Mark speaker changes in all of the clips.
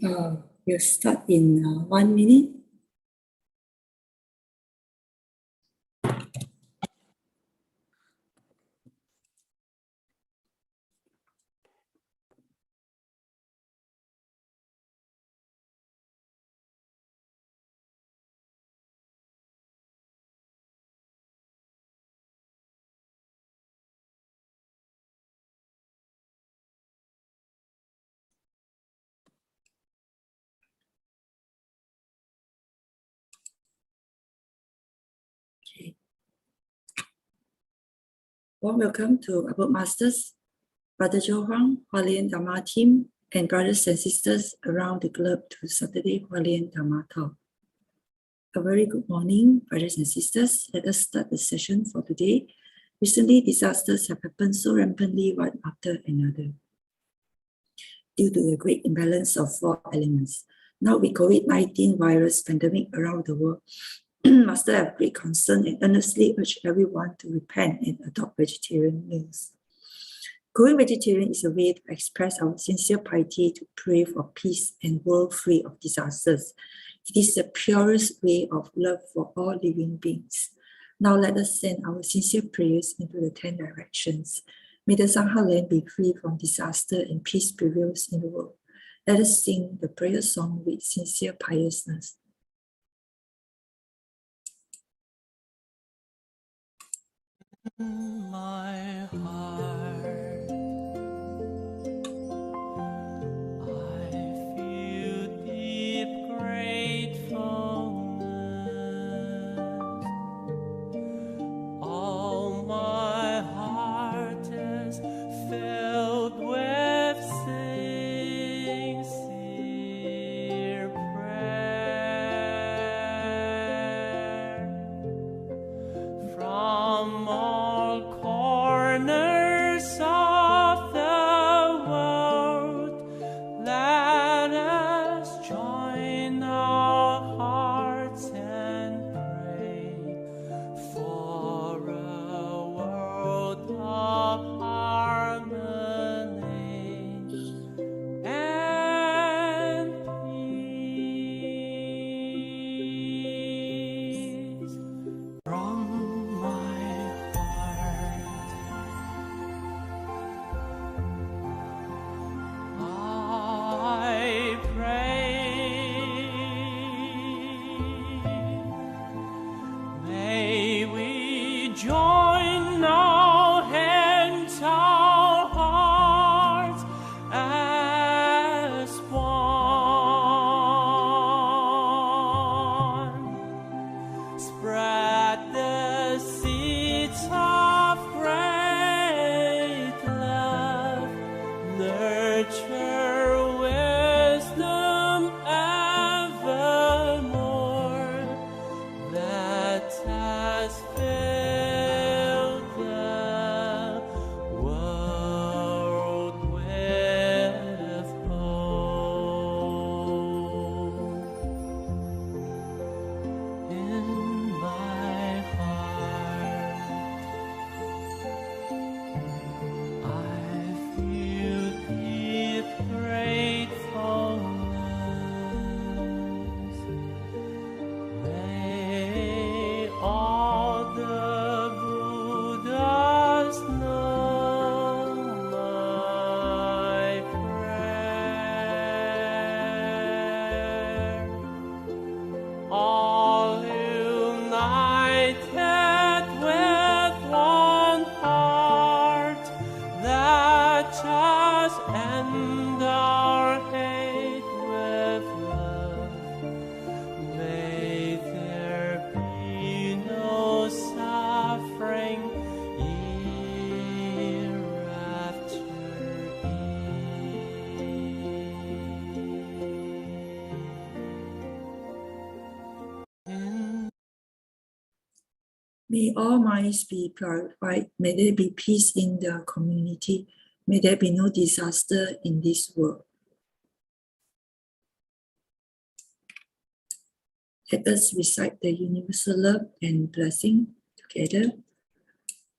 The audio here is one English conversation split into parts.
Speaker 1: We'll start in 1 minute. Okay. Warm welcome to our masters, Brother Joe Huang, Hualien Dharma team, and brothers and sisters around the globe to Saturday Hualien Dharma talk. A very good morning, brothers and sisters. Let us start the session for today. Recently, disasters have happened so rampantly one after another due to the great imbalance of four elements. Now with COVID-19 virus pandemic around the world, Master have great concern and earnestly urge everyone to repent and adopt vegetarian meals. Going vegetarian is a way to express our sincere piety to pray for peace and world free of disasters. It is the purest way of love for all living beings. Now let us send our sincere prayers into the 10 directions. May the Sangha land be free from disaster and peace prevails in the world. Let us sing the prayer song with sincere piousness.
Speaker 2: My heart, I feel deep gratefulness. All my heart is filled with sincere prayer. From all corners of the world, let us join our hearts and pray for a world of harmony and peace. From my heart, I pray, may we join our hands, our hearts as one. Spread the seeds of great love, nurture wisdom evermore. Let us fill the world with hope. In my heart, I feel deep gratefulness. May all the Buddhas know my prayer. All united with one heart, let us end our hate with love. May there be no suffering hereafter.
Speaker 1: May all minds be purified. May there be peace in the community. May there be no disaster in this world. Let us recite the universal love and blessing together.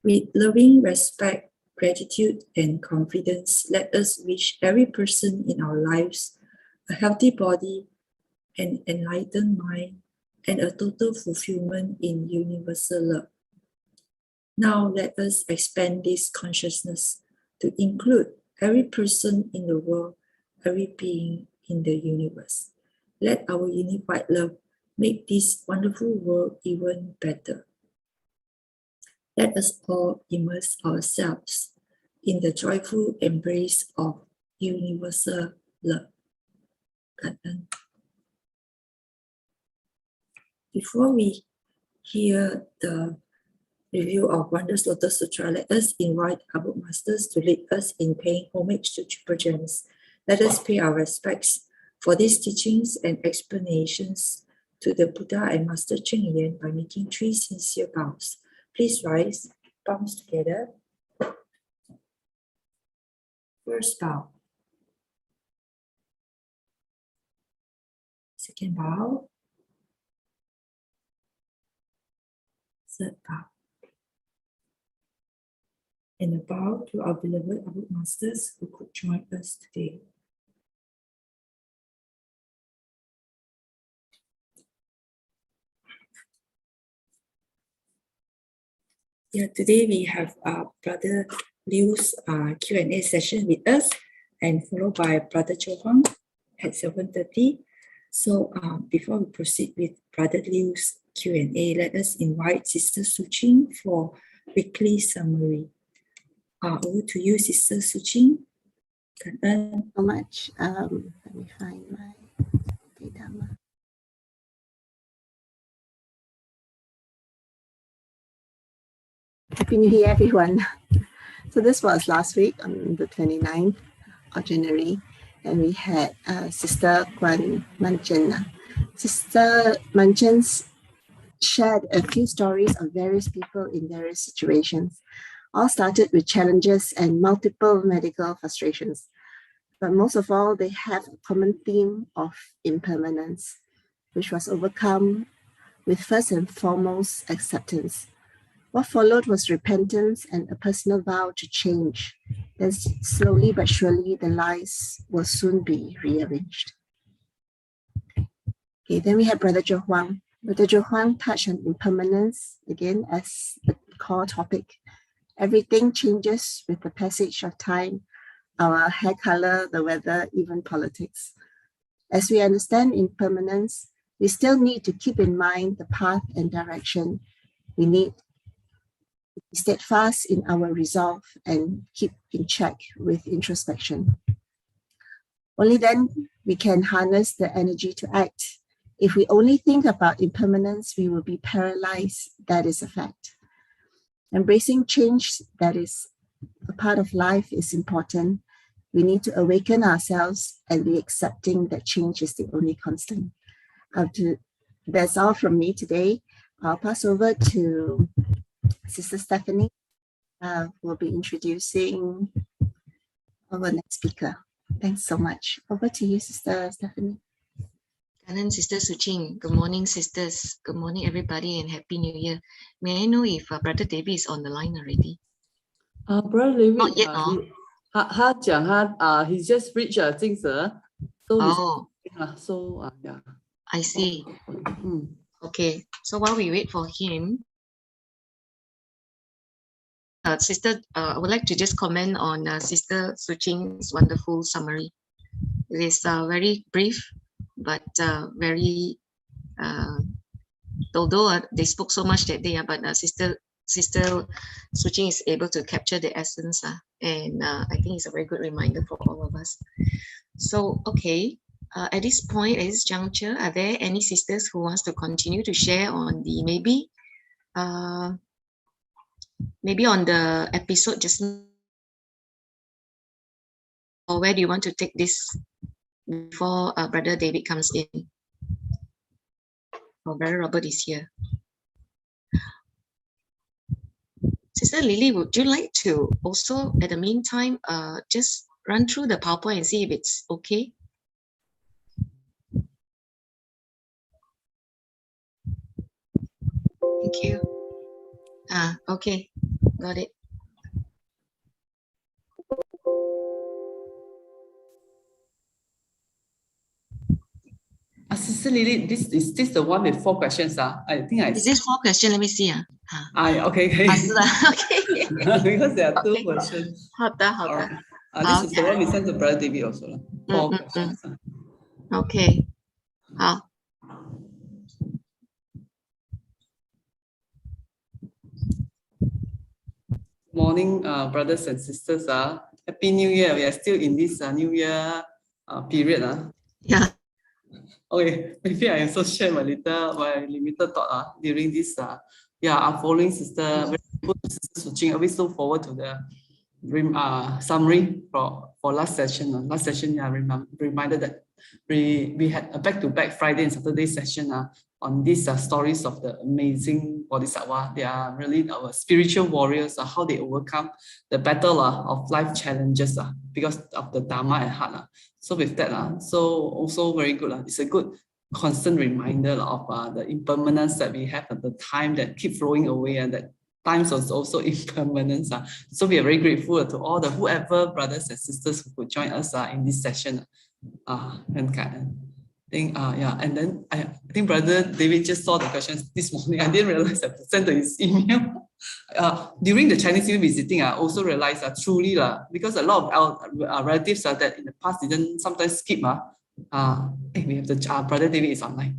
Speaker 1: With loving respect, gratitude, and confidence, let us wish every person in our lives a healthy body, an enlightened mind, and a total fulfillment in universal love. Now let us expand this consciousness to include every person in the world, every being in the universe. Let our unified love make this wonderful world even better. Let us all immerse ourselves in the joyful embrace of universal love. Before we hear the review of Wonders Lotus Sutra, let us invite our book masters to lead us in paying homage to Triple Gems. Let us pay our respects for these teachings and explanations to the Buddha and Master Ching by making 3 sincere bows. Please rise, palms together. First bow. Second bow. Third bow. And a bow to our beloved Abud Masters who could join us today. Yeah, today we have Brother Liu's Q&A session with us, and followed by Brother Huang at 7:30. So before we proceed with Brother Liu's Q&A, let us invite Sister Tzu Chi for weekly summary. Over to you, Sister Tzu Chi.
Speaker 3: Thank you so much. Let me find my Dharma. Happy New Year, everyone. So this was last week on the 29th of January, and we had Sister Guan Manchen. Sister Manchen's shared a few stories of various people in various situations. All started with challenges and multiple medical frustrations. But most of all, they have a common theme of impermanence, which was overcome with first and foremost acceptance. What followed was repentance and a personal vow to change. Then slowly but surely, the lives will soon be rearranged. Okay, then we have Brother Huang. Brother Huang touched on impermanence again as the core topic. Everything changes with the passage of time, our hair color, the weather, even politics. As we understand impermanence, we still need to keep in mind the path and direction. We need to be steadfast in our resolve and keep in check with introspection. Only then we can harness the energy to act. If we only think about impermanence, we will be paralyzed. That is a fact. Embracing change that is a part of life is important. We need to awaken ourselves and be accepting that change is the only constant. That's all from me today. I'll pass over to Sister Stephanie, who will be introducing our next speaker. Thanks so much. Over to you, Sister Stephanie.
Speaker 4: And Sister Tzu Chi. Good morning, sisters. Good morning, everybody, and Happy New Year. May I know if Brother David is on the line already?
Speaker 5: Brother David,
Speaker 4: Not yet, no?
Speaker 5: 他讲他 he just reached 金泽 so
Speaker 4: Oh,
Speaker 5: yeah.
Speaker 4: I see. Okay, so while we wait for him, Sister, I would like to just comment on Sister Tzu Chi's wonderful summary. It is very brief, but very, although they spoke so much that day, but Sister Tzu Chi is able to capture the essence, and I think it's a very good reminder for all of us. So, okay, at this point, at this juncture, are there any sisters who wants to continue to share on the maybe on the episode just now, or where do you want to take this before Brother David comes in? Or Brother Robert is here. Sister Lily, would you like to also, at the meantime, just run through the PowerPoint and see if it's okay? Thank you. Okay, got it.
Speaker 5: Sister Lily, is this the one with 4 questions? I think I.
Speaker 4: Is this 4 questions? Let me see.
Speaker 5: Okay, okay.
Speaker 4: 是的 ，OK，
Speaker 5: Because there are 2
Speaker 4: OK，
Speaker 5: questions.
Speaker 4: 好的，好的，
Speaker 5: This is the one we sent to Brother David also. 4 questions.
Speaker 4: OK， 好。
Speaker 5: Morning, brothers and sisters. Happy New Year. We are still in this New Year period.
Speaker 4: Yeah.
Speaker 5: Okay, maybe I also share my limited thought during this. Our following sister, very good Sister Tzu Chi. Always look forward to the summary for last session. Last session, reminded that we had a back-to-back Friday and Saturday session on these stories of the amazing Bodhisattva. They are really our spiritual warriors, how they overcome the battle of life challenges because of the Dharma at heart. So with that, so also very good. It's a good constant reminder of the impermanence that we have at the time that keep flowing away, and that times was also impermanence. So we are very grateful to all the whoever brothers and sisters who could join us in this session. And then I think Brother David just saw the questions this morning. I didn't realize I sent his email. During the Chinese New Year visiting, I also realized truly because a lot of our relatives that in the past didn't sometimes skip. We have the Brother David is online.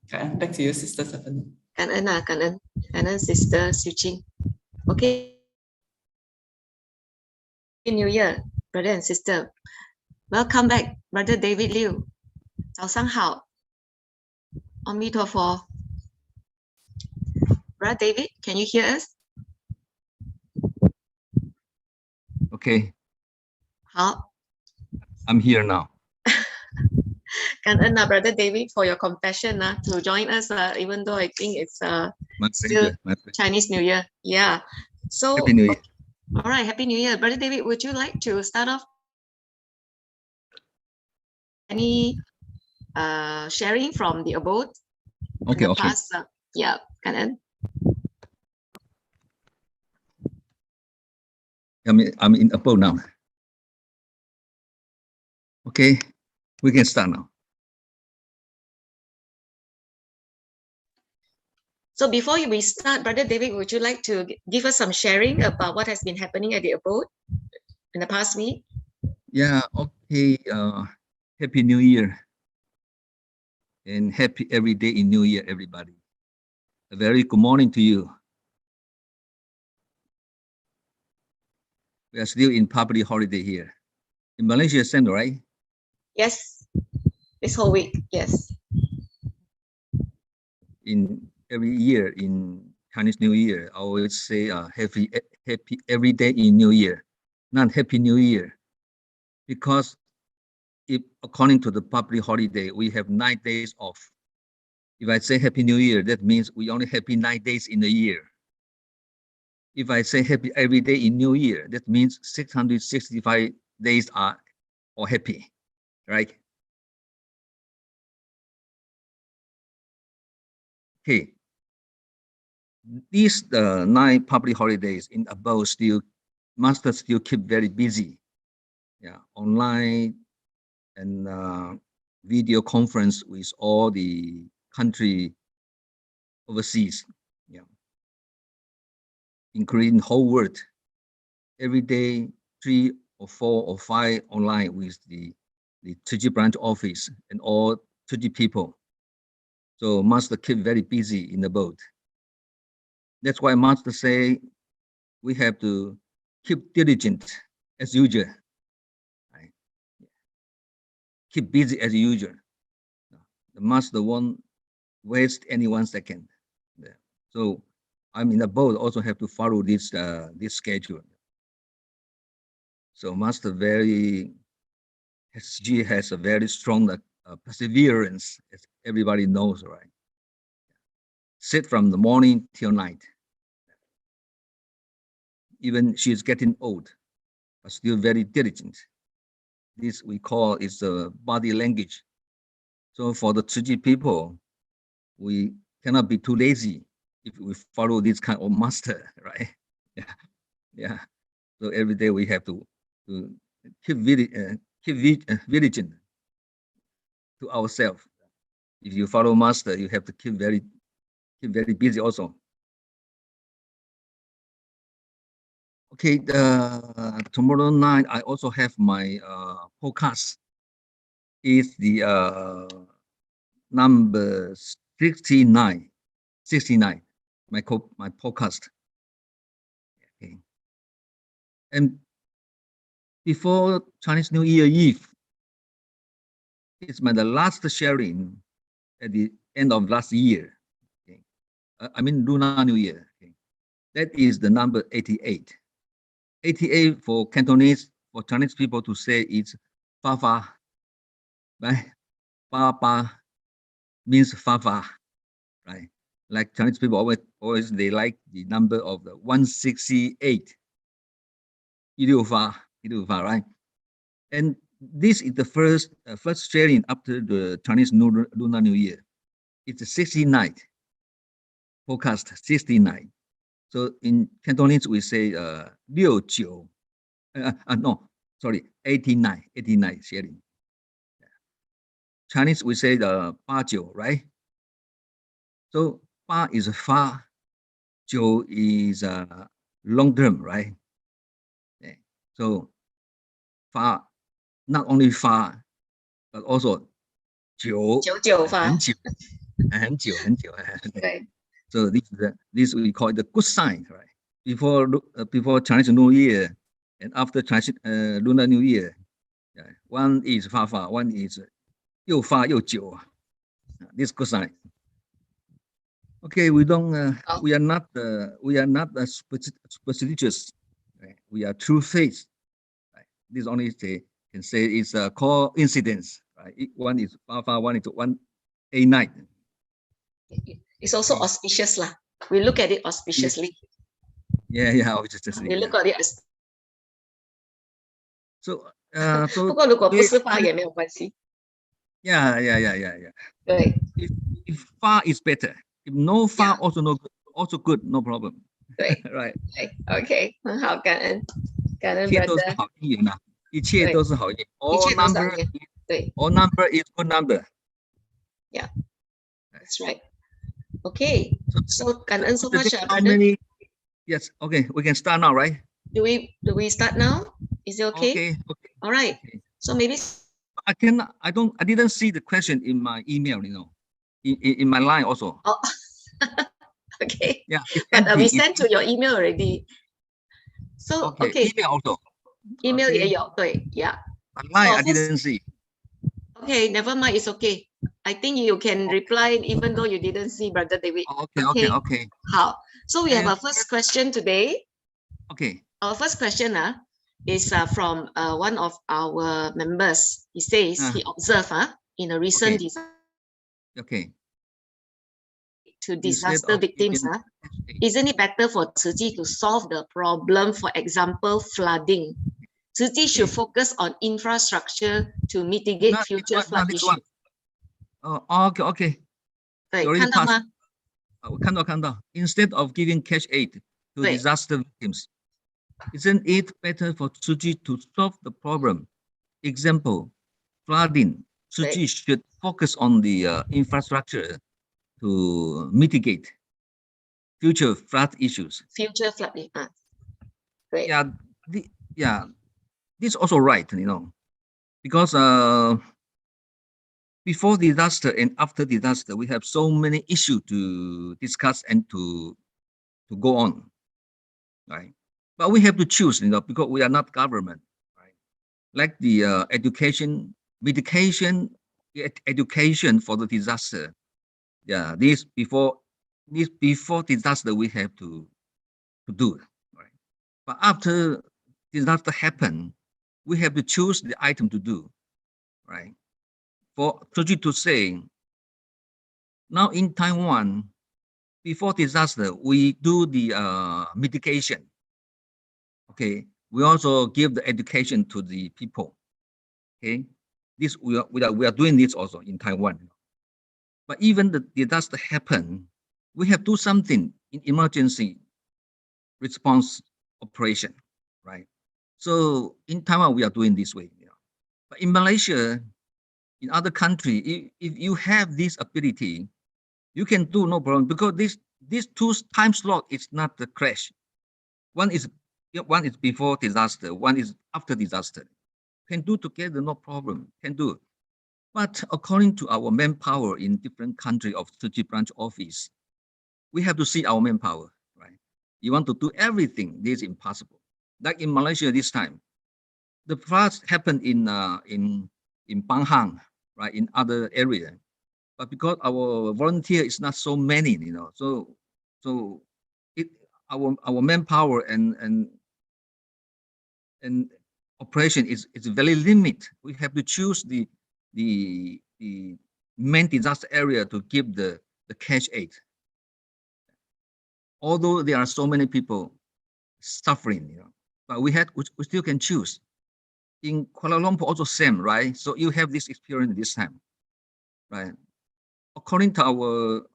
Speaker 5: Okay, back to you, Sister Stephanie.
Speaker 4: 感恩 Sister Tzu Chi. Okay. Happy New Year, brother and sister. Welcome back, Brother David Liu. 早上好。阿弥陀佛。Brother David, can you hear us?
Speaker 6: Okay.
Speaker 4: 好。
Speaker 6: I'm here now.
Speaker 4: 感恩Brother David for your compassion to join us, even though I think it's still Chinese New Year. Yeah. So,
Speaker 6: Happy New Year.
Speaker 4: All right, Happy New Year. Brother David, would you like to start off? Any sharing from the abode?
Speaker 6: Okay,
Speaker 4: the
Speaker 6: okay.
Speaker 4: Past, yeah, 感恩。
Speaker 6: I'm in abode now. Okay, we can start now.
Speaker 4: So before we start, Brother David, would you like to give us some sharing about what has been happening at the abode in the past week?
Speaker 6: Yeah, okay. Happy New Year. And happy every day in New Year, everybody. A very good morning to you. We are still in public holiday here. In Malaysia Center, right?
Speaker 4: Yes. This whole week, yes.
Speaker 6: In every year in Chinese New Year, I always say happy every day in New Year, not Happy New Year, because if according to the public holiday, we have 9 days off. If I say Happy New Year, that means we only happy 9 days in a year. If I say happy every day in New Year, that means 665 days are all happy, right? Okay. These 9 public holidays in above master still keep very busy. Yeah, online and video conference with all the country overseas. Yeah, including whole world. Every day, 3 or 4 or 5 online with the Tzu Chi branch office and all Tzu Chi people. So master keep very busy in the boat. That's why master say we have to keep diligent as usual. Right? Keep busy as usual. The master won't waste any 1 second. Yeah. So I'm in the boat, also have to follow this schedule. So master SG has a very strong perseverance, as everybody knows, right? Sit from the morning till night. Even she's getting old, but still very diligent. This we call is a body language. So for the Tzu Chi people, we cannot be too lazy if we follow this kind of master, right? Yeah, yeah. So every day we have to keep vigilant to ourselves. if you follow master, you have to keep very busy also. Okay, tomorrow night I also have my podcast. It's the number 69, my podcast. Okay. And before Chinese New Year Eve, it's the last sharing at the end of last year. Okay. I mean Lunar New Year. Okay. That is the number 88. 88 for Cantonese, for Chinese people to say it's fa fa, right? Fa fa means fa fa, right? Like Chinese people always they like the number of the 168. 168, right? And this is the first sharing after the Chinese Lunar New Year. It's a 69 forecast, 69. So in Cantonese we say 69. No, sorry, 89 sharing. Chinese we say the 89, right? So 八 is far, 九 is long term, right? Okay. So far, not only far, but also 久很久很久很久.
Speaker 4: Right.
Speaker 6: So this we call it the good sign, right? Before Chinese New Year and after Chinese Lunar New Year, one is far, one is 又发又久. This good sign. Okay, we don't. We are not superstitious. Right? We are true faith. Right? This only can say it's a coincidence. Right? One is far, one is 189.
Speaker 4: It's also auspicious lah. We look at it auspiciously.
Speaker 6: Yeah.
Speaker 4: We look at it as.
Speaker 6: So
Speaker 4: 不过如果不是发也没有关系。
Speaker 6: Yeah.
Speaker 4: 对。
Speaker 6: If far is better, if no far also good, no problem.
Speaker 4: 对。
Speaker 6: Right.
Speaker 4: Okay. 很好，感恩 brother。
Speaker 6: 一切都是好运。All number.
Speaker 4: 对。
Speaker 6: All number is good number.
Speaker 4: Yeah. That's right. Okay. So感恩so much,
Speaker 6: how
Speaker 4: brother.
Speaker 6: many? Yes. Okay. We can start now, right?
Speaker 4: Do we start now? Is it okay?
Speaker 6: Okay.
Speaker 4: All right. Okay. So maybe.
Speaker 6: I didn't see the question in my email. In my line also.
Speaker 4: Oh. Okay.
Speaker 6: Yeah.
Speaker 4: But we sent to your email already. So okay.
Speaker 6: Email also.
Speaker 4: Email 也有，对 yeah.
Speaker 6: Line I didn't see.
Speaker 4: Okay, never mind. It's okay. I think you can reply even though you didn't see, Brother David.
Speaker 6: Okay.
Speaker 4: 好. So we have our first question today.
Speaker 6: Okay.
Speaker 4: Our first question is from one of our members. He says he observed in a recent to disaster victims. Isn't it better for Tzu Chi to solve the problem? For example, flooding. Tzu Chi should focus on infrastructure to mitigate future flood issues.
Speaker 6: Okay.
Speaker 4: 对，看到吗？
Speaker 6: 看到. Instead of giving cash aid to disaster victims, isn't it better for Tzu Chi to solve the problem? Example, flooding. Tzu Chi should focus on the infrastructure to mitigate future flood issues.
Speaker 4: Future flood. Great.
Speaker 6: Yeah. This is also right, because before disaster and after disaster, we have so many issues to discuss and to go on, right? But we have to choose, because we are not government, right? Like the education for the disaster. Yeah, this before disaster we have to do, right? But after disaster happen, we have to choose the item to do, right? For Tzu Chi to say, now in Taiwan, before disaster, we do the mitigation. Okay, we also give the education to the people. Okay, this we are doing this also in Taiwan. But even the disaster happen, we have to do something in emergency response operation, right? So in Taiwan, we are doing this way. But in Malaysia, in other country, if you have this ability, you can do no problem, because this two time slot is not the crash. One is before disaster, one is after disaster. Can do together, no problem, can do. But according to our manpower in different country of Tzu Chi branch office, we have to see our manpower, right? You want to do everything, this is impossible. Like in Malaysia this time, the floods happened in Panghang, right, in other area. But because our volunteer is not so many, so our manpower and operation is very limited. We have to choose the main disaster area to give the cash aid. Although there are so many people suffering, but we still can choose. In Kuala Lumpur also same, right? So you have this experience this time, right? According to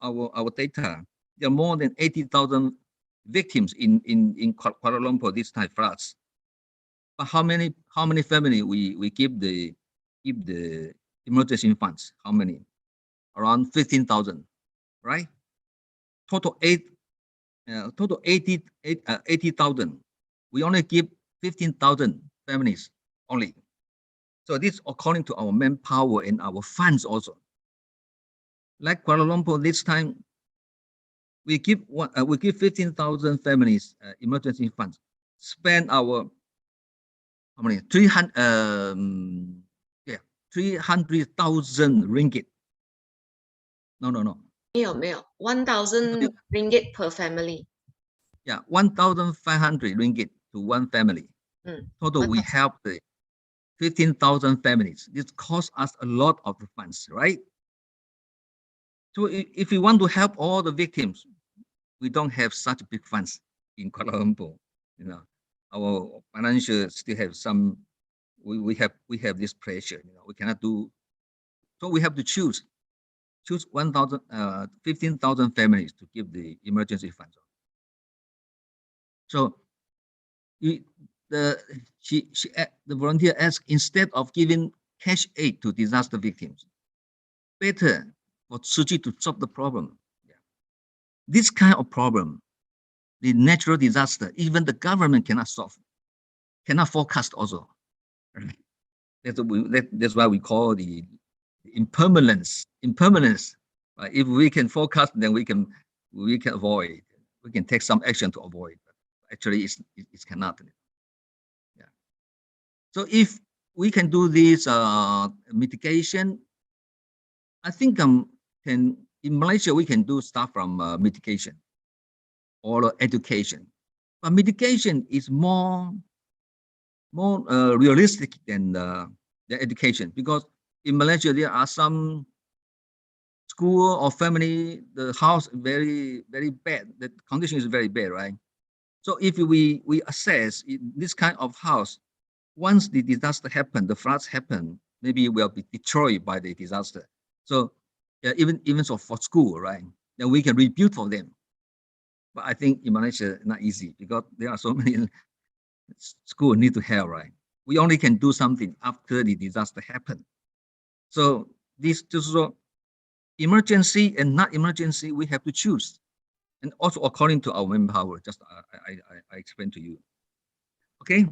Speaker 6: our data, there are more than 80,000 victims in Kuala Lumpur this time floods. But how many family we give the emergency funds? How many? Around 15,000, right? Total 80,000. We only give 15,000 families only. So this according to our manpower and our funds also. Like Kuala Lumpur this time, we give 15,000 families emergency funds. Spend our how many 300,000 ringgit. No.
Speaker 4: 没有 1,000 ringgit per family.
Speaker 6: Yeah, 1,500 ringgit to one family. Total, we help the 15,000 families. This costs us a lot of the funds, right? So if we want to help all the victims, we don't have such big funds in Kuala Lumpur. Our financial still have some. We have this pressure. We cannot do. So we have to choose 15,000 families to give the emergency funds. So the volunteer asked, instead of giving cash aid to disaster victims, better for Tzu Chi to solve the problem. This kind of problem, the natural disaster, even the government cannot solve, cannot forecast also. Right? That's why we call the impermanence. Right? If we can forecast, then we can avoid. We can take some action to avoid. But actually, it cannot. Yeah. So if we can do this mitigation, I think in Malaysia we can do stuff from mitigation or education, but mitigation is more realistic than the education, because in Malaysia there are some school or family, the house very bad, the condition is very bad, right? So if we assess this kind of house, once the disaster happen, the floods happen, maybe it will be destroyed by the disaster. So even so for school, right? Then we can rebuild for them. But I think in Malaysia not easy, because there are so many schools need to help, right? We only can do something after the disaster happened. So this just emergency and not emergency, we have to choose, and also according to our manpower. Just I explained to you. Okay,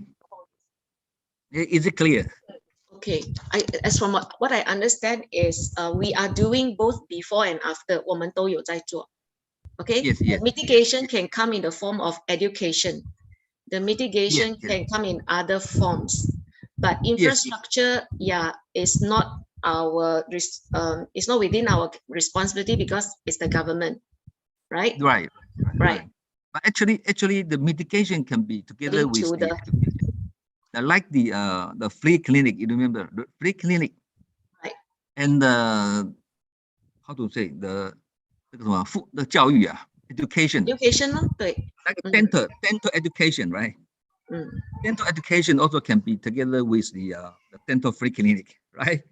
Speaker 6: is it clear?
Speaker 4: Okay, as from what I understand is we are doing both before and after. 我们都有在做. Okay,
Speaker 6: yes.
Speaker 4: Mitigation can come in the form of education. The mitigation
Speaker 6: yes.
Speaker 4: can come in other forms, but infrastructure, is not it's not within our responsibility, because it's the government, right?
Speaker 6: Right. But actually, the mitigation can be together with the education. Like the free clinic, you remember the free clinic,
Speaker 4: right?
Speaker 6: And how to say the 教育 education. Like dental education, right? Dental education also can be together with the dental free clinic, right?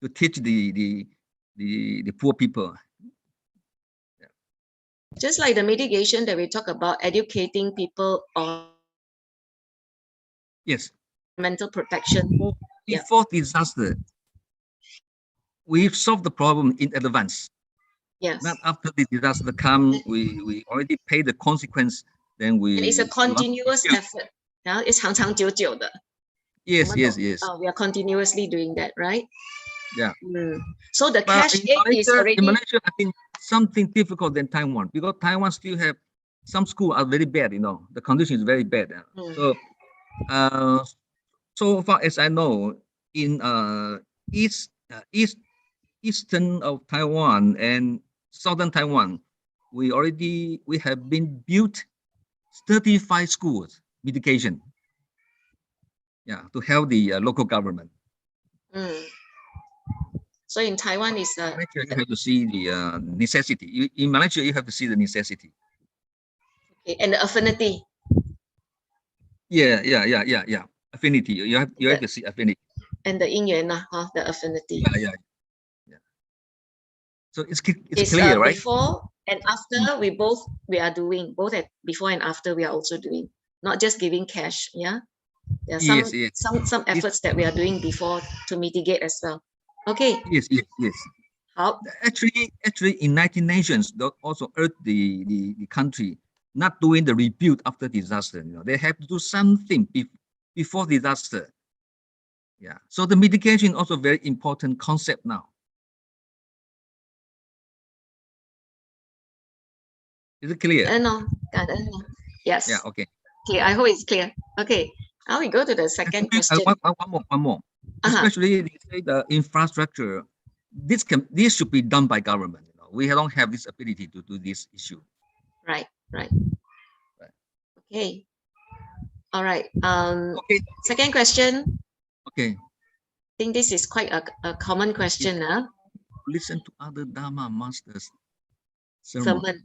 Speaker 6: To teach the poor people.
Speaker 4: Just like the mitigation that we talk about, educating people on
Speaker 6: yes,
Speaker 4: mental protection.
Speaker 6: Before disaster, we've solved the problem in advance.
Speaker 4: Yes.
Speaker 6: Not after the disaster come, we already pay the consequence. Then we.
Speaker 4: And it's a
Speaker 6: we want to
Speaker 4: continuous
Speaker 6: rebuild.
Speaker 4: effort. Yeah, it's 长长久久的。
Speaker 6: Yes, yes, yes.
Speaker 4: We are continuously doing that, right?
Speaker 6: Yeah.
Speaker 4: So the
Speaker 6: But
Speaker 4: cash
Speaker 6: in
Speaker 4: aid is
Speaker 6: Malaysia,
Speaker 4: already.
Speaker 6: in Malaysia, I think something difficult than Taiwan, because Taiwan still have some schools are very bad. The condition is very bad. So, so far as I know, in eastern of Taiwan and southern Taiwan, we have been built 35 schools medication. Yeah, to help the local government.
Speaker 4: So in Taiwan is
Speaker 6: Malaysia, you have to see the necessity. In Malaysia, you have to see the necessity.
Speaker 4: okay, and the affinity.
Speaker 6: Yeah. Affinity. You have to see affinity.
Speaker 4: And the 因缘 the affinity.
Speaker 6: Yeah. So it's clear, right?
Speaker 4: Before and after we are doing both at before and after we are also doing, not just giving cash. Yeah. There are some efforts that we are doing before to mitigate as well. Okay.
Speaker 6: Yes.
Speaker 4: How?
Speaker 6: Actually, in 19 nations, they also urged the country not doing the rebuild after disaster. They have to do something before disaster. Yeah. So the mitigation also very important concept now. Is it clear?
Speaker 4: No. Yes.
Speaker 6: Yeah. Okay.
Speaker 4: Clear. I hope it's clear. Okay. Now we go to the second question.
Speaker 6: One more. Especially they say the infrastructure. This should be done by government. We don't have this ability to do this issue.
Speaker 4: Right. Okay. All right.
Speaker 6: Okay.
Speaker 4: Second question.
Speaker 6: Okay.
Speaker 4: I think this is quite a common question.
Speaker 6: Listen to other Dharma masters'
Speaker 4: sermon.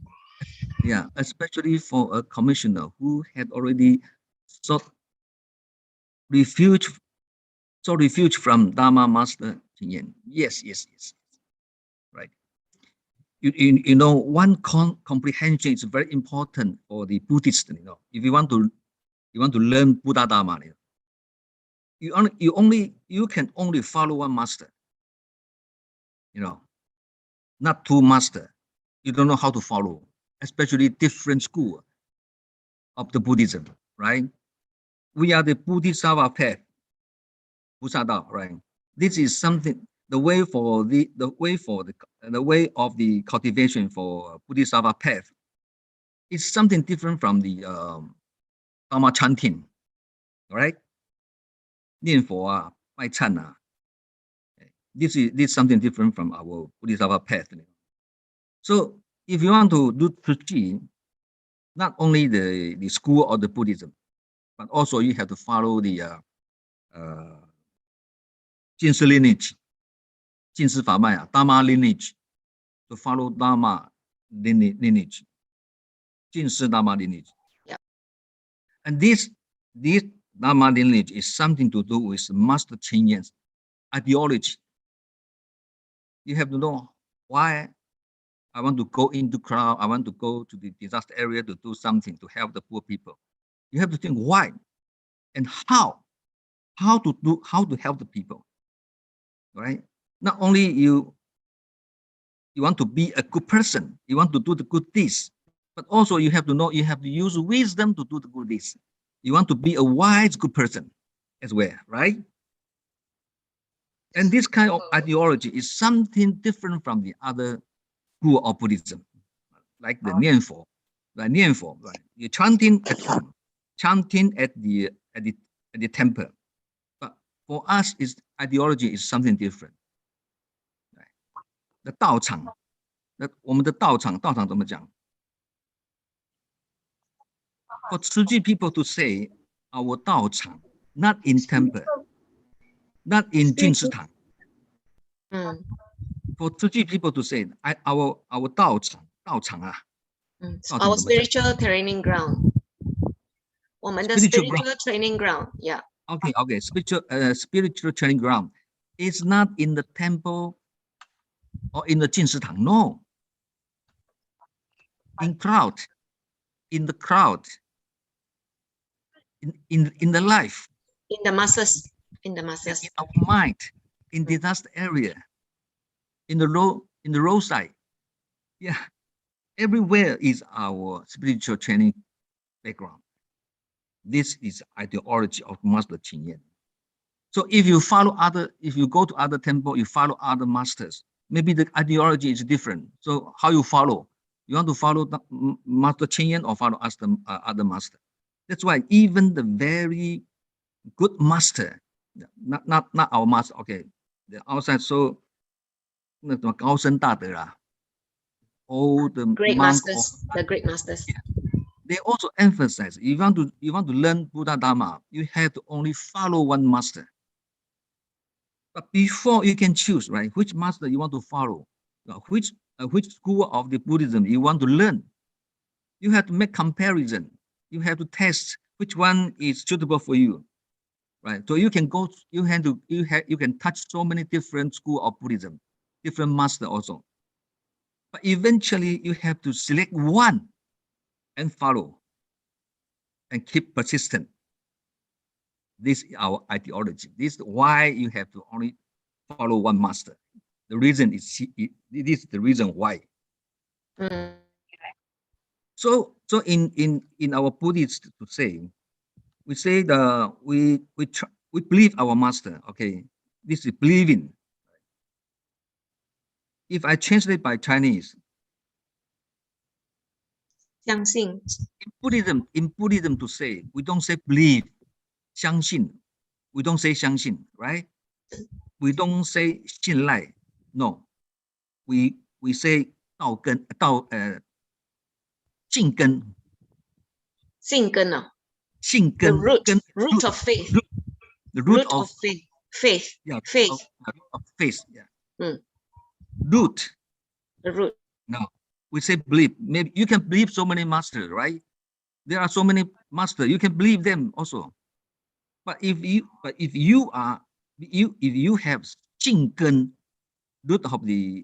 Speaker 6: Yeah, especially for a commissioner who had already sought refuge from Dharma master Ching. Yes. Right. You know, one comprehension is very important for the Buddhist. If you want to learn Buddha Dharma, you can only follow one master. Not two master. You don't know how to follow, especially different school of the Buddhism, right? We are the Bodhisattva path, Buddha, right? This is something the way of the cultivation for Bodhisattva path. It's something different from the Dharma chanting, right? 念佛啊，拜忏啊. This is something different from our Bodhisattva path. So if you want to do Tzu Chi, not only the school of the Buddhism, but also you have to follow the Jinsi lineage, 进士法脉啊 Dharma lineage, to follow Dharma lineage, 进士 Dharma lineage.
Speaker 4: Yeah.
Speaker 6: And this Dharma lineage is something to do with Master Ching's ideology. You have to know why I want to go into crowd, I want to go to the disaster area to do something to help the poor people. You have to think why and how to help the people, right? Not only you want to be a good person, you want to do the good deeds, but also you have to know you have to use wisdom to do the good deeds. You want to be a wise good person as well, right? And this kind of ideology is something different from the other school of Buddhism, like the 念佛, right? You're chanting at home, chanting at the temple. But for us, ideology is something different. Right? The 道场,我们的道场怎么讲? For Tzu Chi people to say our 道场, not in temple, not in 净食堂. For Tzu Chi people to say our 道场 啊.
Speaker 4: Our spiritual training ground. 我们的 spiritual training ground, yeah.
Speaker 6: Okay. Spiritual training ground is not in the temple or in the 净食堂. No. In the crowd, in the life.
Speaker 4: In the masses.
Speaker 6: In our mind, in disaster area. in the roadside. Yeah, everywhere is our spiritual training background. This is ideology of Master Ching. So if you go to other temple, you follow other masters, maybe the ideology is different. So how you follow? You want to follow the Master Ching or follow other master? That's why even the very good master, not our master, okay, the outside, so 那什么高僧大德啊, all the
Speaker 4: Great
Speaker 6: monk,
Speaker 4: masters, the great masters.
Speaker 6: they also emphasize, if you want to learn Buddha Dharma, you have to only follow one master. But before you can choose, right, which master you want to follow, which school of the Buddhism you want to learn, you have to make comparison. You have to test which one is suitable for you, right? So you can go, you can touch so many different school of Buddhism, different master also. But eventually you have to select one and follow and keep persistent. This is our ideology. This is why you have to only follow one master. The reason is it is the reason why.
Speaker 4: Mm.
Speaker 6: So in our Buddhist to say, we say we believe our master. Okay, this is believing. If I translate by Chinese,
Speaker 4: 相信
Speaker 6: in Buddhism to say, we don't say believe, 相信. We don't say 相信, right? We don't say 信赖. No. We say 信根.
Speaker 4: 信根啊
Speaker 6: 信
Speaker 4: the
Speaker 6: 根
Speaker 4: root of faith.
Speaker 6: the root
Speaker 4: Root of faith.
Speaker 6: yeah,
Speaker 4: Faith.
Speaker 6: of faith. Yeah.
Speaker 4: Mm.
Speaker 6: Root.
Speaker 4: The root.
Speaker 6: No, we say believe. Maybe you can believe so many masters, right? There are so many masters. You can believe them also. But if you have 信根 root of the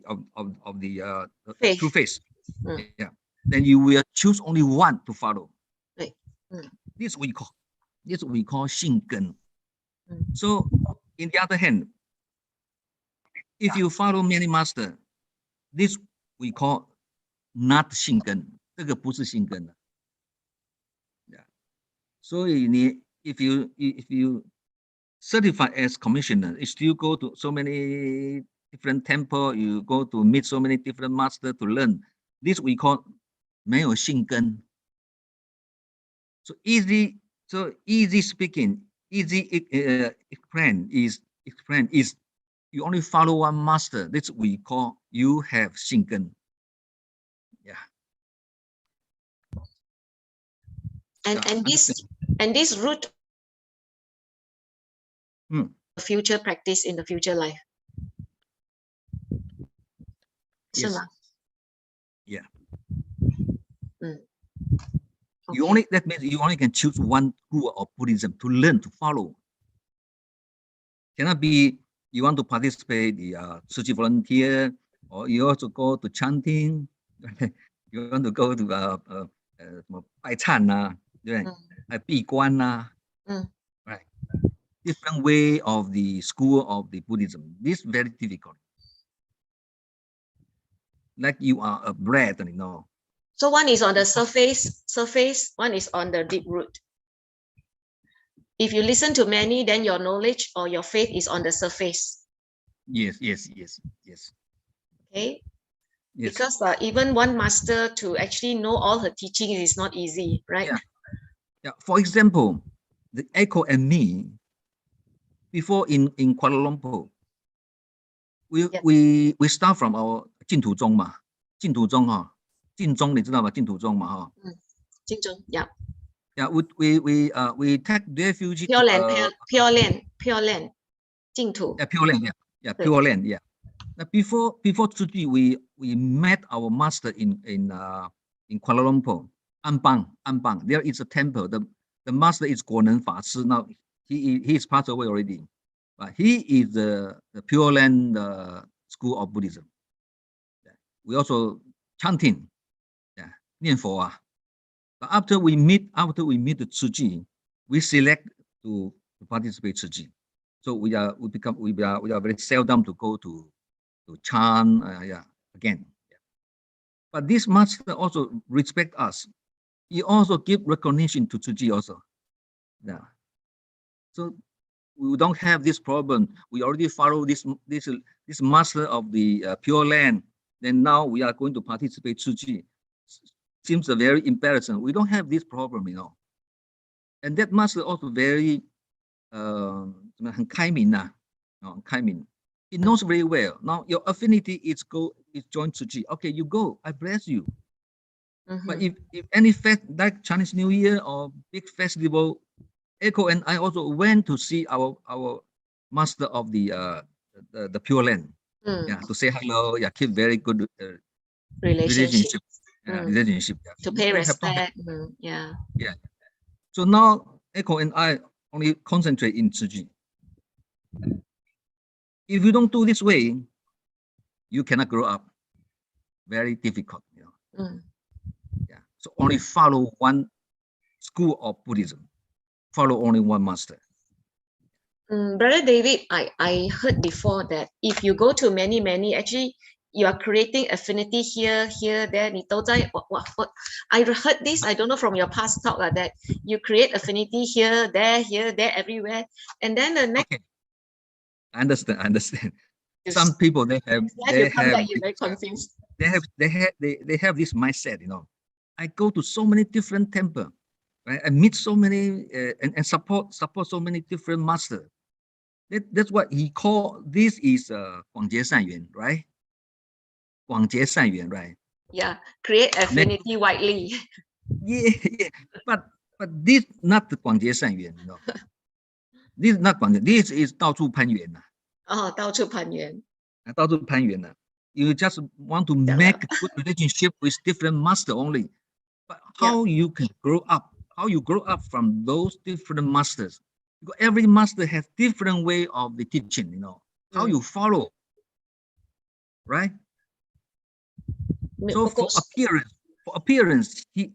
Speaker 4: Faith.
Speaker 6: true faith,
Speaker 4: Mm.
Speaker 6: yeah, then you will choose only one to follow.
Speaker 4: Right. Mm.
Speaker 6: This we call 信根.
Speaker 4: Mm.
Speaker 6: So in the other hand, if you follow many masters, this we call not 信根. 这个不是信根的. Yeah. 所以你 if you certify as commissioner, you still go to so many different temple, you go to meet so many different masters to learn. This we call 没有信根. So easy speaking, easy explain is you only follow one master. This we call you have 信根. Yeah.
Speaker 4: And this root
Speaker 6: Hmm.
Speaker 4: future practice in the future life.
Speaker 6: Yes.
Speaker 4: 是吗?
Speaker 6: Yeah.
Speaker 4: Mm.
Speaker 6: Okay. That means you only can choose one school of Buddhism to learn, to follow. Cannot be you want to participate the Tzu Chi volunteer, or you also go to chanting. You want to go to 拜忏呐, 对不对? 闭关呐, right? Different way of the school of the Buddhism. This is very difficult. Like you are a bread, you know.
Speaker 4: So one is on the surface, one is on the deep root. If you listen to many, then your knowledge or your faith is on the surface.
Speaker 6: Yes.
Speaker 4: Okay.
Speaker 6: Yes.
Speaker 4: Because even one master to actually know all her teaching is not easy, right?
Speaker 6: Yeah. For example, the Echo and me, before in Kuala Lumpur, we start from our 净土宗嘛, 净土宗哈, 净宗你知道吗? 净土宗嘛哈.
Speaker 4: 净宗, yeah.
Speaker 6: Yeah, we take refuge.
Speaker 4: Pure land. 净土.
Speaker 6: Yeah, pure land. Yeah, pure land. Yeah. Now before Tzu Chi, we met our master in Kuala Lumpur, Ampang. There is a temple. The master is Guonen Fa Shi. Now he is passed away already, but he is the Pure Land school of Buddhism. Yeah. We also chanting, 念佛啊. But after we meet the Tzu Chi, we select to participate Tzu Chi. So we are very seldom to go to to chant, again. But this master also respect us. He also give recognition to Tzu Chi also. Yeah. So we don't have this problem. We already follow this master of the Pure Land. Then now we are going to participate Tzu Chi. Seems a very embarrassing. We don't have this problem, you know. And that master also very 很开明呐，开明。He knows very well. Now your affinity is join Tzu Chi. Okay, you go. I bless you. But if any fest like Chinese New Year or big festival, Echo and I also went to see our master of the Pure Land. Yeah, to say hello. Yeah, keep very good relationship. Relationship. Yeah.
Speaker 4: To pay respect. Yeah.
Speaker 6: Yeah. So now Echo and I only concentrate in Tzu Chi. If you don't do this way, you cannot grow up. Very difficult, you know. Yeah. So only follow one school of Buddhism. Follow only one master.
Speaker 4: Brother David, I heard before that if you go to many, actually you are creating affinity here, there. What? I heard this, I don't know, from your past talk that you create affinity here, there, everywhere. And then the next.
Speaker 6: Okay. I understand. Some people they have
Speaker 4: you're very confused.
Speaker 6: They have this mindset, you know. I go to so many different temples, right? I meet so many and support so many different masters. That's what he called this is 广结善缘, right? 广结善缘, right?
Speaker 4: Yeah, create affinity widely.
Speaker 6: Yeah. But this not the 广结善缘, you know. This is not 广结, this is 到处攀缘呐。
Speaker 4: 到处攀缘。
Speaker 6: 到处攀缘呐。You just want to make a good relationship with different master only. But how you can grow up? How you grow up from those different masters? Because every master has different way of the teaching, you know. How you follow, right? So for appearance, he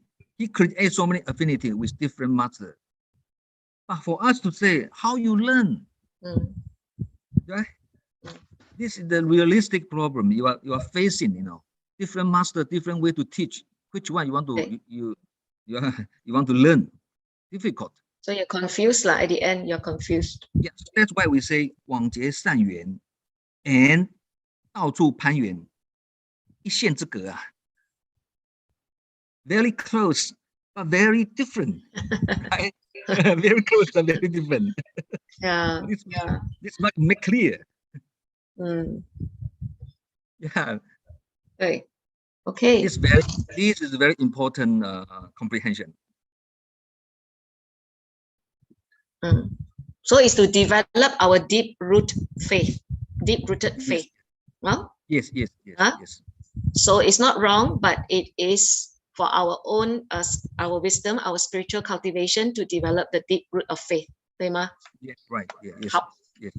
Speaker 6: creates so many affinity with different masters. But for us to say how you learn, right? This is the realistic problem you are facing, you know. Different master, different way to teach. Which one you want to you want to learn? Difficult.
Speaker 4: So you're confused, at the end you're confused.
Speaker 6: Yes, that's why we say 广结善缘 and 到处攀缘，一线之隔啊。Very close, but very different. Right? Very close, but very different.
Speaker 4: Yeah.
Speaker 6: This must make clear. Yeah.
Speaker 4: Right. Okay.
Speaker 6: This is very important comprehension.
Speaker 4: So it's to develop our deep-rooted faith. Well?
Speaker 6: Yes.
Speaker 4: So it's not wrong, but it is for our own, our wisdom, our spiritual cultivation to develop the deep root of faith. Yes,
Speaker 6: right. Yes.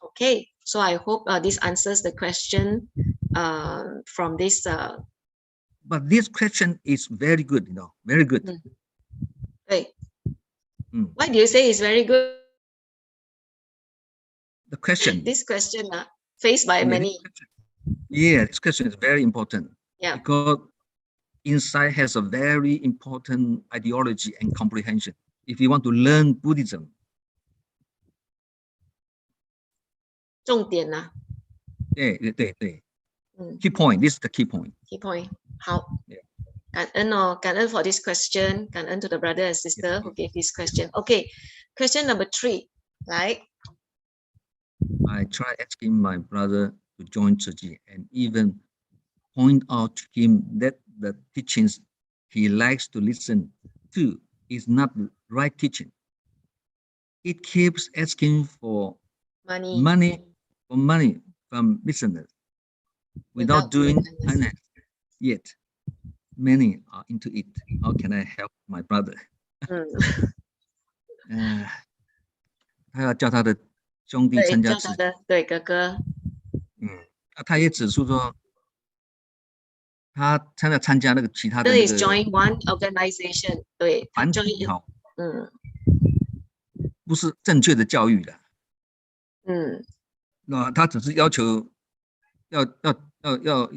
Speaker 4: Okay, so I hope this answers the question from this.
Speaker 6: But this question is very good, you know, very good.
Speaker 4: Right. Why do you say it's very good?
Speaker 6: The question.
Speaker 4: This question faced by many.
Speaker 6: This question is very important.
Speaker 4: Yeah.
Speaker 6: Because insight has a very important ideology and comprehension. If you want to learn Buddhism.
Speaker 4: 重点啊。
Speaker 6: 对。Key point. This is the key point.
Speaker 4: Key point. 好。感恩 for this question. 感恩 to the brother and sister who gave this question. Okay. Question number 3. Like.
Speaker 6: I try asking my brother to join Tzu Chi and even point out to him that the teachings he likes to listen to is not the right teaching. It keeps asking for money from listeners without doing kindness. Yet many are into it. How can I help my brother? 他要叫他的兄弟参加Tzu Chi。
Speaker 4: 对哥哥。
Speaker 6: 他也指出说，他参加那个其他的
Speaker 4: 那个 join one organization， 对，
Speaker 6: 团体哈，不是正确的教育的。那他只是要求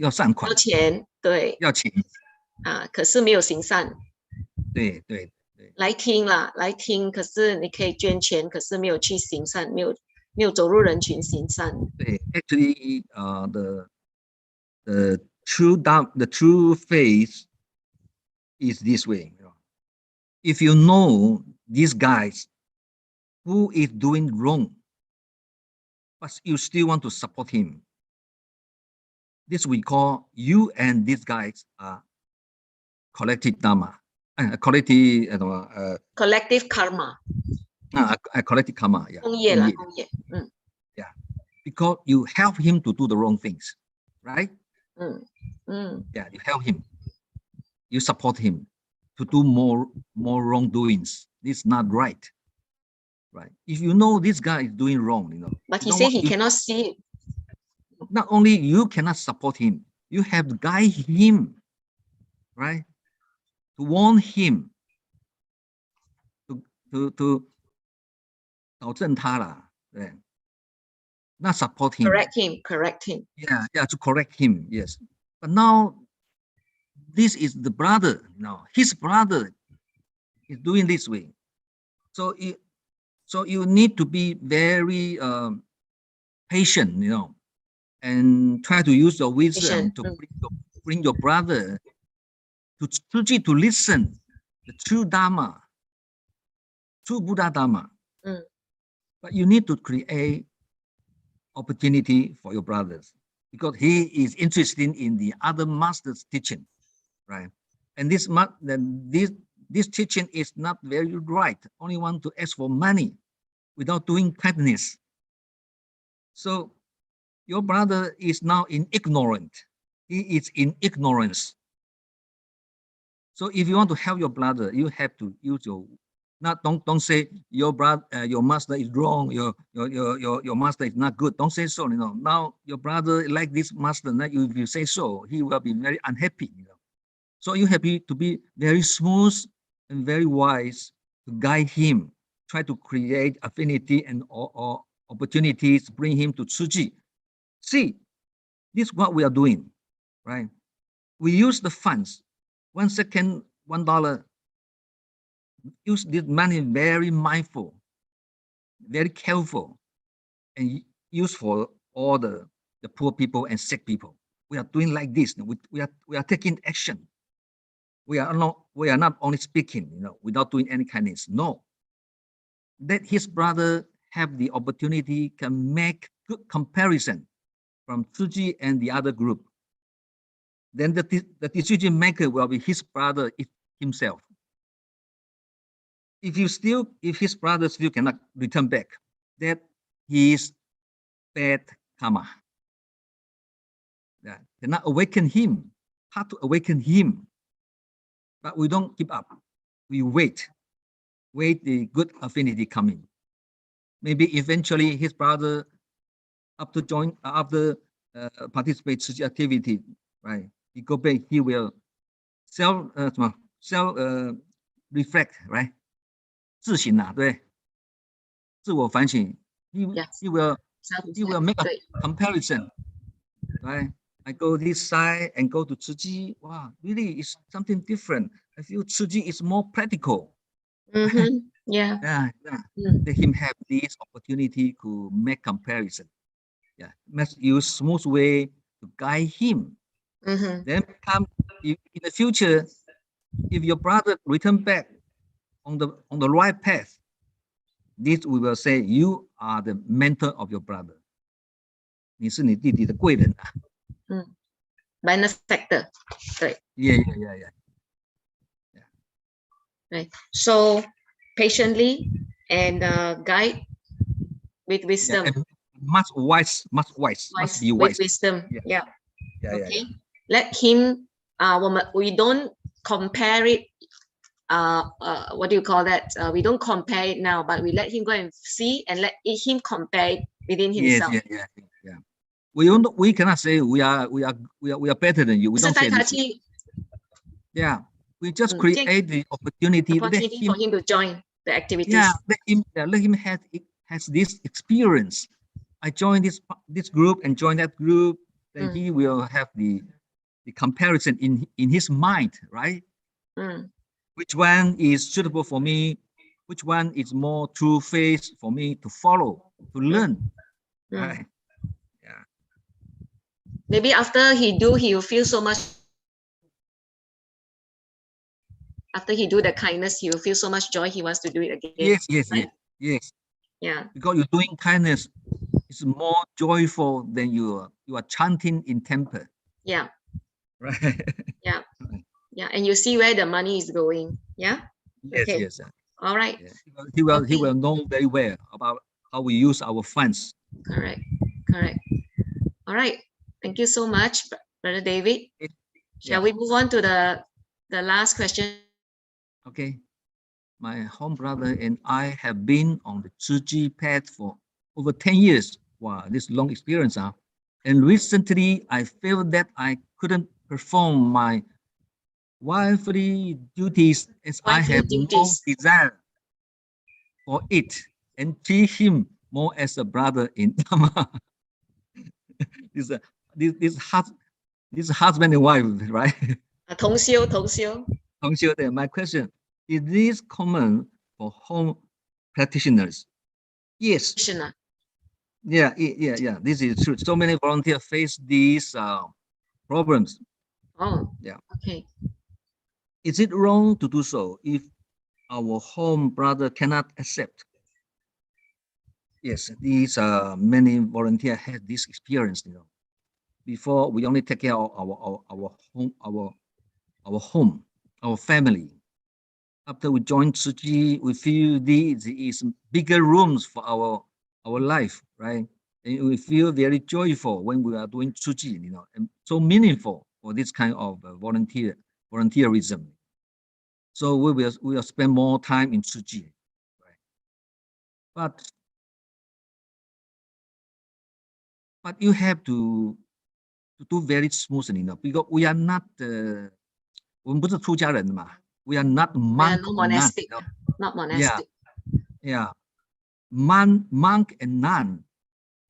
Speaker 6: 要善款
Speaker 4: 要，钱，对
Speaker 6: 要钱，
Speaker 4: 啊，可是没有行善。
Speaker 6: 对对对
Speaker 4: 来听啦，来听，可是你可以捐钱，可是没有去行善，没有走入人群行善。
Speaker 6: 对。Actually, the true faith is this way. If you know these guys who is doing wrong, but you still want to support him, this we call you and these guys are collective dharma, collective
Speaker 4: Collective karma，
Speaker 6: collective karma, yeah.
Speaker 4: 共业啦，
Speaker 6: 共业。
Speaker 4: 共业，
Speaker 6: Yeah, because you help him to do the wrong things, right? Yeah, you help him, you support him to do more wrongdoings. This is not right, right? If you know this guy is doing wrong,
Speaker 4: But he
Speaker 6: you don't
Speaker 4: said
Speaker 6: want-
Speaker 4: he
Speaker 6: you-
Speaker 4: cannot see it.
Speaker 6: not only you cannot support him, you have to guide him, right? To warn him, to 导正他啦，对， not support him.
Speaker 4: Correct him.
Speaker 6: Yeah, to correct him, yes. But now, this is the brother, his brother is doing this way. So you need to be very patient, and try to use your wisdom
Speaker 4: Patient,
Speaker 6: to bring your brother to Tzu Chi to listen the true Dharma, true Buddha Dharma. But you need to create opportunity for your brothers because he is interested in the other master's teaching, right? And this teaching is not very right. Only want to ask for money without doing kindness. So your brother is now ignorant. He is in ignorance. So if you want to help your brother, you have to use your don't say your brother, your master is wrong. Your master is not good. Don't say so. Now your brother like this master. Now if you say so, he will be very unhappy. So you have to be very smooth and very wise to guide him. Try to create affinity and or opportunities. Bring him to Tzu Chi. See, this is what we are doing, right? We use the funds. 1 second, $1. Use this money very mindful, very careful, and use for all the poor people and sick people. We are doing like this. We are taking action. We are not only speaking, without doing any kindness. No. That his brother have the opportunity can make good comparison from Tzu Chi and the other group. Then the decision maker will be his brother himself. If his brother still cannot return back, that is bad karma. That cannot awaken him. How to awaken him? But we don't give up. We wait the good affinity coming. Maybe eventually his brother, after participate Tzu Chi activity, right? He go back. He will self reflect, right? 自省啊，对，自我反省。He will make a comparison, right? I go this side and go to Tzu Chi. Wow, really, it's something different. I feel Tzu Chi is more practical.
Speaker 4: Yeah.
Speaker 6: Let him have this opportunity to make comparison. Yeah, must use smooth way to guide him. Then in the future, if your brother return back on the right path, this we will say you are the mentor of your brother. 你是你弟弟的贵人啊。
Speaker 4: Benefactor. Right.
Speaker 6: Yeah.
Speaker 4: Right. So patiently and guide with wisdom.
Speaker 6: Yeah, must be wise.
Speaker 4: With wisdom. Yeah. Okay. Let him. We don't compare it. What do you call that? We don't compare it now, but we let him go and see and let him compare it within himself.
Speaker 6: Yeah. We cannot say we are better than you. We don't say this. Yeah, we just create the opportunity
Speaker 4: for him to join the activities.
Speaker 6: Yeah, let him has this experience. I joined this group and join that group. then he will have the comparison in his mind, right? Which one is suitable for me? Which one is more true faith for me to follow, to learn, right? Yeah.
Speaker 4: Maybe after he do, he will feel so much. After he do the kindness, he will feel so much joy. He wants to do it again.
Speaker 6: Yes,
Speaker 4: right?
Speaker 6: yes.
Speaker 4: Yeah.
Speaker 6: Because you're doing kindness is more joyful than you are chanting in temple.
Speaker 4: Yeah.
Speaker 6: Right.
Speaker 4: Yeah. Yeah. And you see where the money is going. Yeah.
Speaker 6: Yes,
Speaker 4: Okay.
Speaker 6: yes.
Speaker 4: All right.
Speaker 6: Yeah. He will
Speaker 4: Okay.
Speaker 6: know very well about how we use our funds.
Speaker 4: Correct. All right. Thank you so much, Brother David. Shall we move on to the last question?
Speaker 6: Okay. My home brother and I have been on the Tzu Chi path for over 10 years. Wow, this long experience. And recently I felt that I couldn't perform my wifely duties as I have no desire for it and treat him more as a brother in Dharma. this husband and wife, right?
Speaker 4: 同修，同修。
Speaker 6: My question, is this common for home practitioners? Yes. Yeah. This is true. So many volunteers face these problems.
Speaker 4: Oh,
Speaker 6: yeah.
Speaker 4: Okay.
Speaker 6: Is it wrong to do so if our home brother cannot accept? Yes, these many volunteers had this experience. Before we only take care of our home, our family. After we join Tzu Chi, we feel there is bigger rooms for our life, right? And we feel very joyful when we are doing Tzu Chi, and so meaningful for this kind of volunteerism. So we will spend more time in Tzu Chi, right? But you have to do very smoothly, because we are not 我们不是出家人嘛。We are not monk or nun.
Speaker 4: Not monastic.
Speaker 6: Yeah. Monk and nun,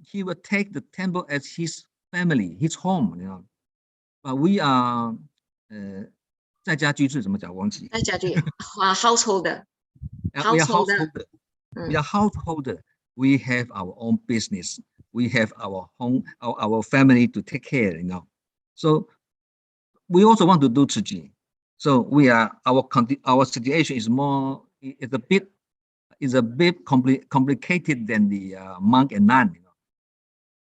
Speaker 6: he will take the temple as his family, his home. But we are 在家居士怎么讲？忘记。
Speaker 4: 在家居householder.
Speaker 6: We are householder. We are householder. We have our own business. We have our home, our family to take care. So we also want to do Tzu Chi. So our situation is a bit complicated than the monk and nun.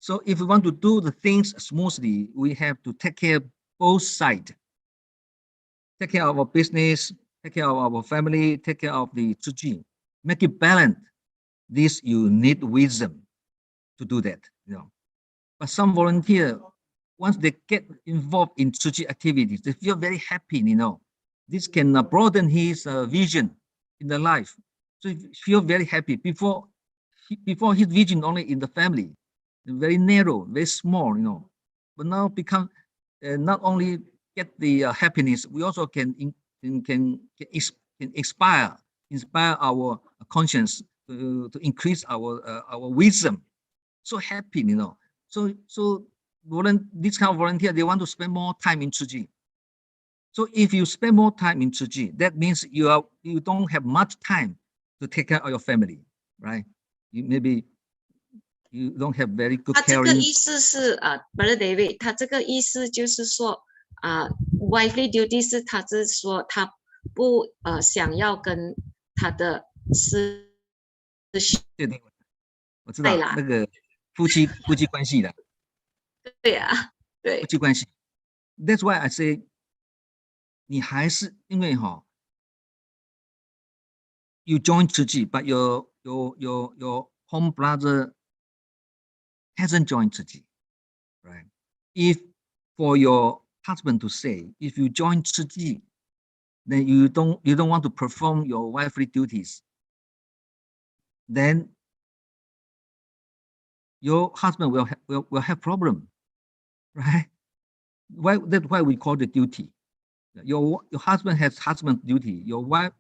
Speaker 6: So if we want to do the things smoothly, we have to take care of both sides. Take care of our business, take care of our family, take care of the Tzu Chi. Make it balanced. This you need wisdom to do that. But some volunteer, once they get involved in Tzu Chi activities, they feel very happy. This can broaden his vision in the life. So he feel very happy. Before his vision only in the family, very narrow, very small. But now become not only get the happiness, we also can inspire our conscience to increase our wisdom. So happy, So this kind of volunteer, they want to spend more time in Tzu Chi. So if you spend more time in Tzu Chi, that means you don't have much time to take care of your family, right? Maybe you don't have very good caring.
Speaker 4: 他这个意思是Brother David， 他这个意思就是说wifely duty 是他是说他不想要跟他的
Speaker 6: 我知道那个夫妻关系的。
Speaker 4: 对啊，对。
Speaker 6: 夫妻关系。That's why I say， 你还是因为you join Tzu Chi, but your home brother hasn't joined Tzu Chi, right? If for your husband to say, if you join Tzu Chi, then you don't want to perform your wifely duties, then your husband will have problem, right? That's why we call the duty. Your husband has husband duty. Your wife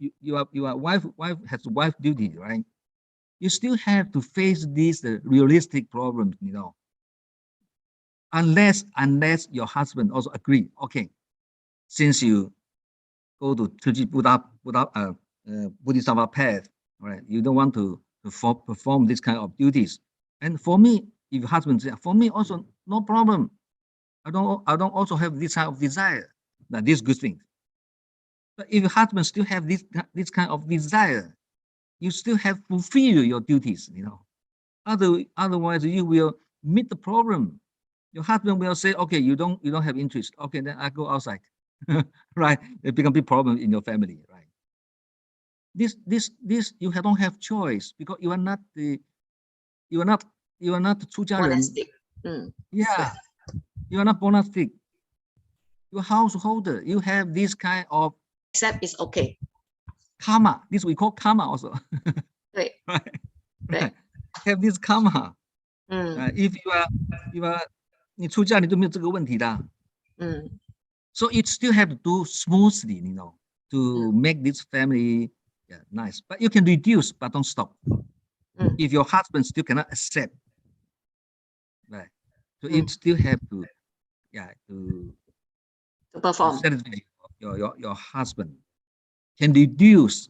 Speaker 6: has wife duty, right? You still have to face these realistic problems, unless your husband also agree. Okay, since you go to Tzu Chi Bodhisattva path, right? You don't want to perform this kind of duties. And for me, if your husband says, for me also no problem. I don't also have this kind of desire. That this good thing. But if your husband still have this kind of desire, you still have to fulfill your duties, you know. Otherwise you will meet the problem. Your husband will say, okay, you don't have interest. Okay, then I go outside. Right? It becomes a big problem in your family, right? This you don't have choice because you are not the Tzu Chi.
Speaker 4: Monastic.
Speaker 6: Yeah, you are not monastic. You're householder. You have this kind of
Speaker 4: Except it's okay.
Speaker 6: karma. This we call karma also.
Speaker 4: Right.
Speaker 6: Right.
Speaker 4: Right.
Speaker 6: Have this karma. If you are 你出家你就没有这个问题的。So it still have to do smoothly, you know, to make this family nice. But you can reduce, but don't stop. If your husband still cannot accept, right? So you still have to, to
Speaker 4: perform.
Speaker 6: satisfy your husband. Can reduce,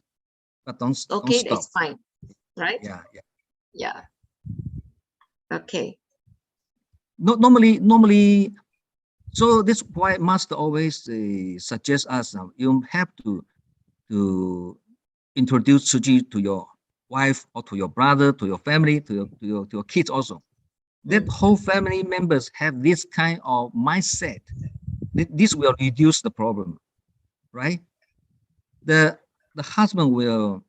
Speaker 6: but don't stop.
Speaker 4: That's fine, right?
Speaker 6: Yeah.
Speaker 4: Okay.
Speaker 6: Normally. So this is why Master always suggest us you have to introduce Tzu Chi to your wife or to your brother, to your family, to your kids also. That whole family members have this kind of mindset. This will reduce the problem, right? The husband will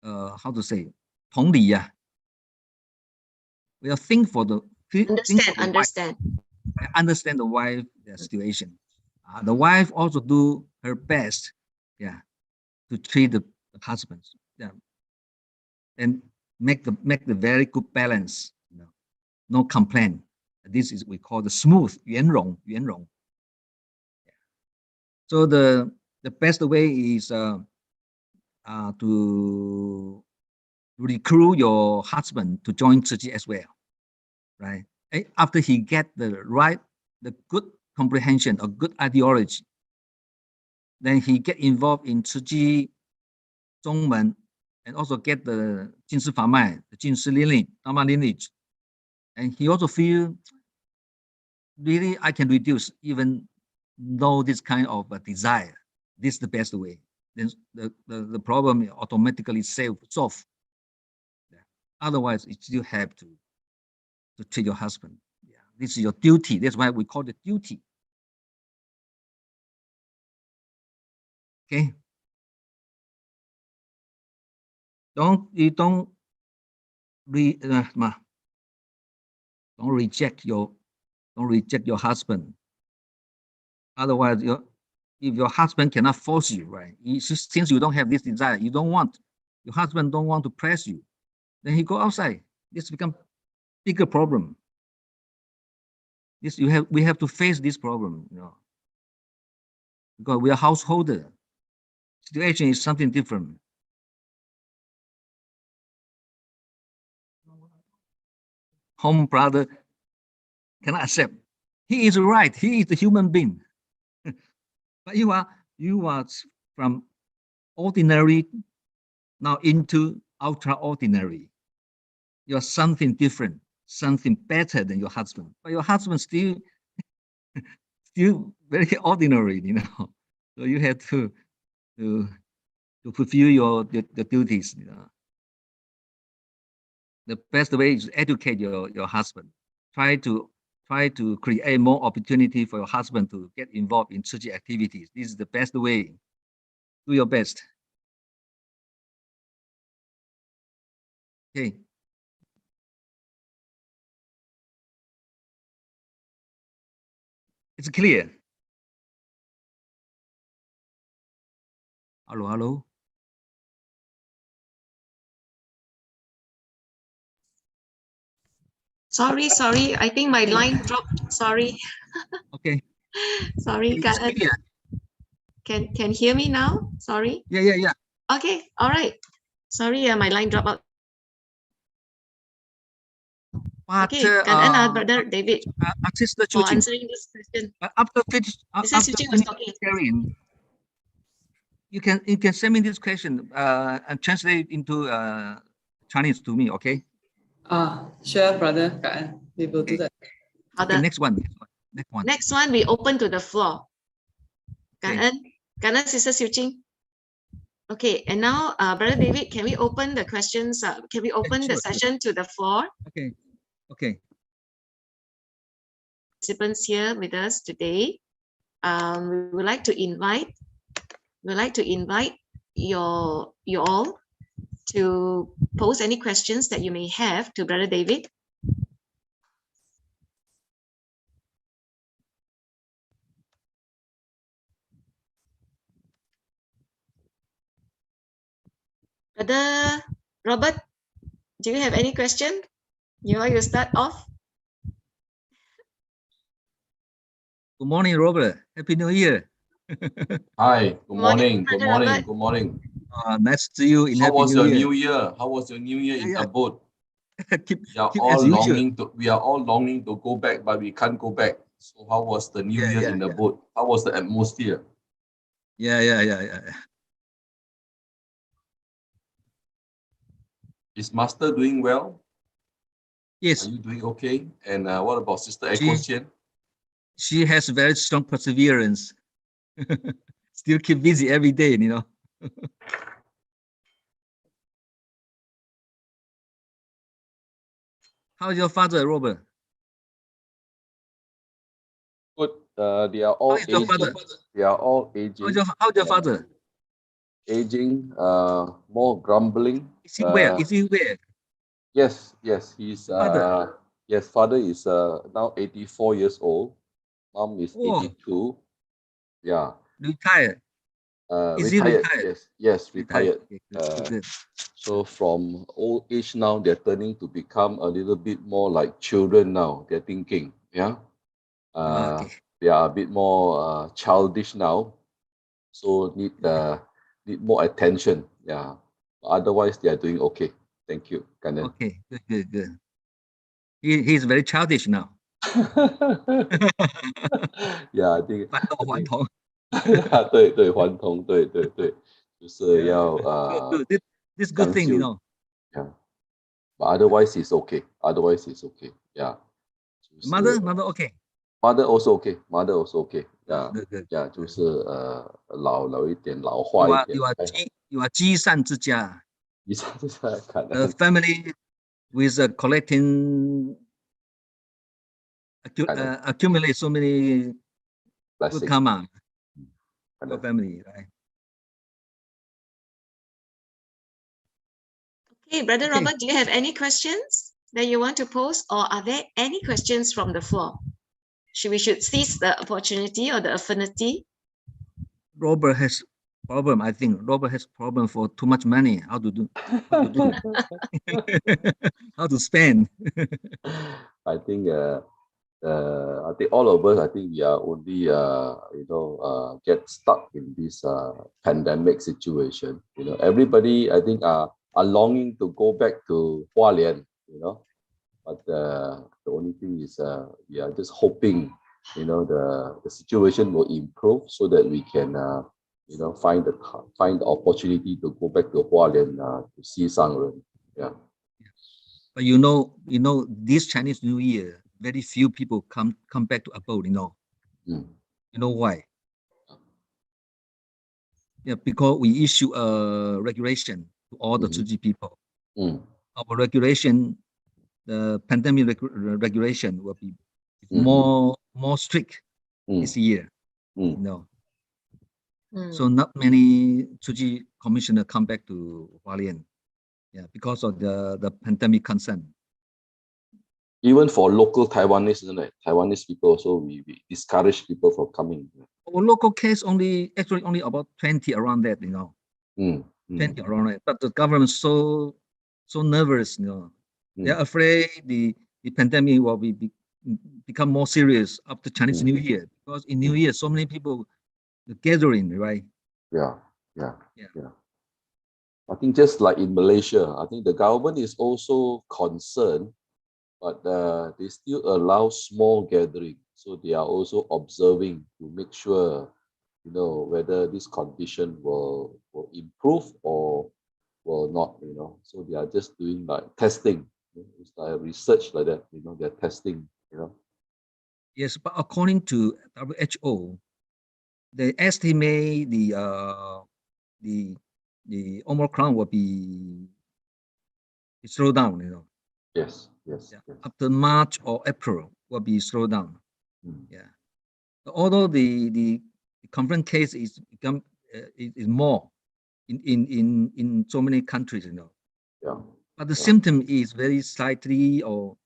Speaker 6: how to say 同理 will think for the understand the wife situation. The wife also do her best, to treat the husband, and make the very good balance. You know, no complaint. This is we call the smooth 圆融. So the best way is to recruit your husband to join Tzu Chi as well, right? After he get the good comprehension or good ideology, then he get involved in Tzu Chi, Zhongmen, and also get the 净师法脉, the 净师 Dharma lineage, and he also feel really I can reduce even though this kind of desire. This is the best way. Then the problem automatically solved. Otherwise, you still have to treat your husband. This is your duty. That's why we call it duty. Okay. Don't reject your husband. Otherwise, if your husband cannot force you, right? Since you don't have this desire, your husband don't want to press you, then he go outside. This become bigger problem. We have to face this problem, you know, because we are householder. Situation is something different. Home brother cannot accept. He is right. He is a human being. But you are from ordinary now into ultraordinary. You are something different, something better than your husband. But your husband still very ordinary, you know. So you have to fulfill your duties, you know. The best way is to educate your husband. Try to create more opportunity for your husband to get involved in Tzu Chi activities. This is the best way. Do your best. Okay. It's clear. Hello.
Speaker 4: Sorry. I think my line dropped. Sorry.
Speaker 6: Okay.
Speaker 4: Sorry, Karen. Can hear me now? Sorry.
Speaker 6: Yeah.
Speaker 4: Okay. All right. Sorry, my line dropped out.
Speaker 6: But
Speaker 4: Okay, Brother David,
Speaker 6: Sister
Speaker 4: for
Speaker 6: Chuching,
Speaker 4: answering this question.
Speaker 6: after
Speaker 4: Mrs. Chuching was talking.
Speaker 6: sharing, you can send me this question and translate it into Chinese to me, okay?
Speaker 5: Sure, brother. Kak An. We will do that.
Speaker 6: Okay, next one.
Speaker 4: Next one, we open to the floor.
Speaker 6: Okay.
Speaker 4: Kanan, Sister Chuching. Okay, and now, Brother David, can we open the questions? Can we open the session to the floor?
Speaker 6: Okay. Okay.
Speaker 4: Participants here with us today. We would like to invite you all to pose any questions that you may have to Brother David. Brother Robert, do you have any question? You want to start off?
Speaker 6: Good morning, Robert. Happy New Year.
Speaker 7: Hi, good morning, good
Speaker 4: Brother
Speaker 7: morning,
Speaker 4: Robert.
Speaker 7: good morning.
Speaker 6: Nice to see you in
Speaker 7: How
Speaker 6: Happy
Speaker 7: was
Speaker 6: New
Speaker 7: your
Speaker 6: Year.
Speaker 7: New Year? How was your New Year in the boat?
Speaker 6: keep
Speaker 7: We are
Speaker 6: as
Speaker 7: all
Speaker 6: usual.
Speaker 7: longing to go back, but we can't go back. So how was the New Year in the boat? How was the atmosphere?
Speaker 6: Yeah.
Speaker 7: Is Master doing well?
Speaker 6: Yes.
Speaker 7: Are you doing okay? And what about Sister Echo Chen?
Speaker 6: She has very strong perseverance. Still keep busy every day, you know. How's your father, Robert?
Speaker 7: Good. They are all aging. They are all aging.
Speaker 6: How's your father?
Speaker 7: Aging. More grumbling.
Speaker 6: Is he where? Is he where?
Speaker 7: Yes. He's
Speaker 6: Father.
Speaker 7: Yes, father is now 84 years old. Mom is 82. Yeah.
Speaker 6: Retired. Is
Speaker 7: Retired.
Speaker 6: he retired?
Speaker 7: Yes, retired.
Speaker 6: Okay, good.
Speaker 7: So from old age now, they're turning to become a little bit more like children now. They're thinking, yeah. They are a bit more childish now, so need more attention. Yeah. Otherwise, they are doing okay. Thank you, Kanan.
Speaker 6: Okay, good. He's very childish now.
Speaker 7: Yeah, I think.
Speaker 6: 返老还童。
Speaker 7: 对，还童，对，就是要
Speaker 6: This good thing, you know.
Speaker 7: Yeah, but otherwise it's okay. Yeah.
Speaker 6: Mother okay.
Speaker 7: Mother also okay. Mother also okay. Yeah.
Speaker 6: Good.
Speaker 7: Yeah，就是老一点，老化一点。
Speaker 6: You are 积善之家。
Speaker 7: 积善之家，看。
Speaker 6: The family with collecting accumulate so many good karma. Your family, right?
Speaker 4: Okay, Brother Robert, do you have any questions that you want to pose, or are there any questions from the floor? We should seize the opportunity or the affinity.
Speaker 6: Robert has problem. I think Robert has problem for too much money. How to do? How to spend?
Speaker 7: I think all of us, I think we are only get stuck in this pandemic situation. You know, everybody, I think, are longing to go back to Hualien. You know, but the only thing is we are just hoping, you know, the situation will improve so that we can find the opportunity to go back to Hualien to see Sangren. Yeah.
Speaker 6: But you know, this Chinese New Year, very few people come back to abode. You know. You know why? Yeah, because we issue a regulation to all the Tzu Chi people. Our regulation, the pandemic regulation, will be more strict this year. You know. So not many Tzu Chi commissioner come back to Hualien. Yeah, because of the pandemic concern.
Speaker 7: Even for local Taiwanese, isn't it? Taiwanese people also, we discourage people from coming.
Speaker 6: Our local case only about 20 around that, you know. 20 around that. But the government so nervous, you know. They're afraid the pandemic will become more serious after Chinese New Year, because in New Year so many people gathering, right?
Speaker 7: Yeah. I think just like in Malaysia, I think the government is also concerned but they still allow small gathering. So they are also observing to make sure, you know, whether this condition will improve or will not, you know. So they are just doing like testing. It's like research like that, you know, they're testing, you know.
Speaker 6: Yes, but according to WHO, they estimate the Omicron will be slowed down, you know.
Speaker 7: Yes, yes,
Speaker 6: Yeah.
Speaker 7: yes.
Speaker 6: After March or April will be slowed down.
Speaker 7: Mm.
Speaker 6: Yeah. Although the confirmed case is become is more in so many countries, you know.
Speaker 7: Yeah.
Speaker 6: But the
Speaker 7: Yeah.
Speaker 6: symptom is very slightly, or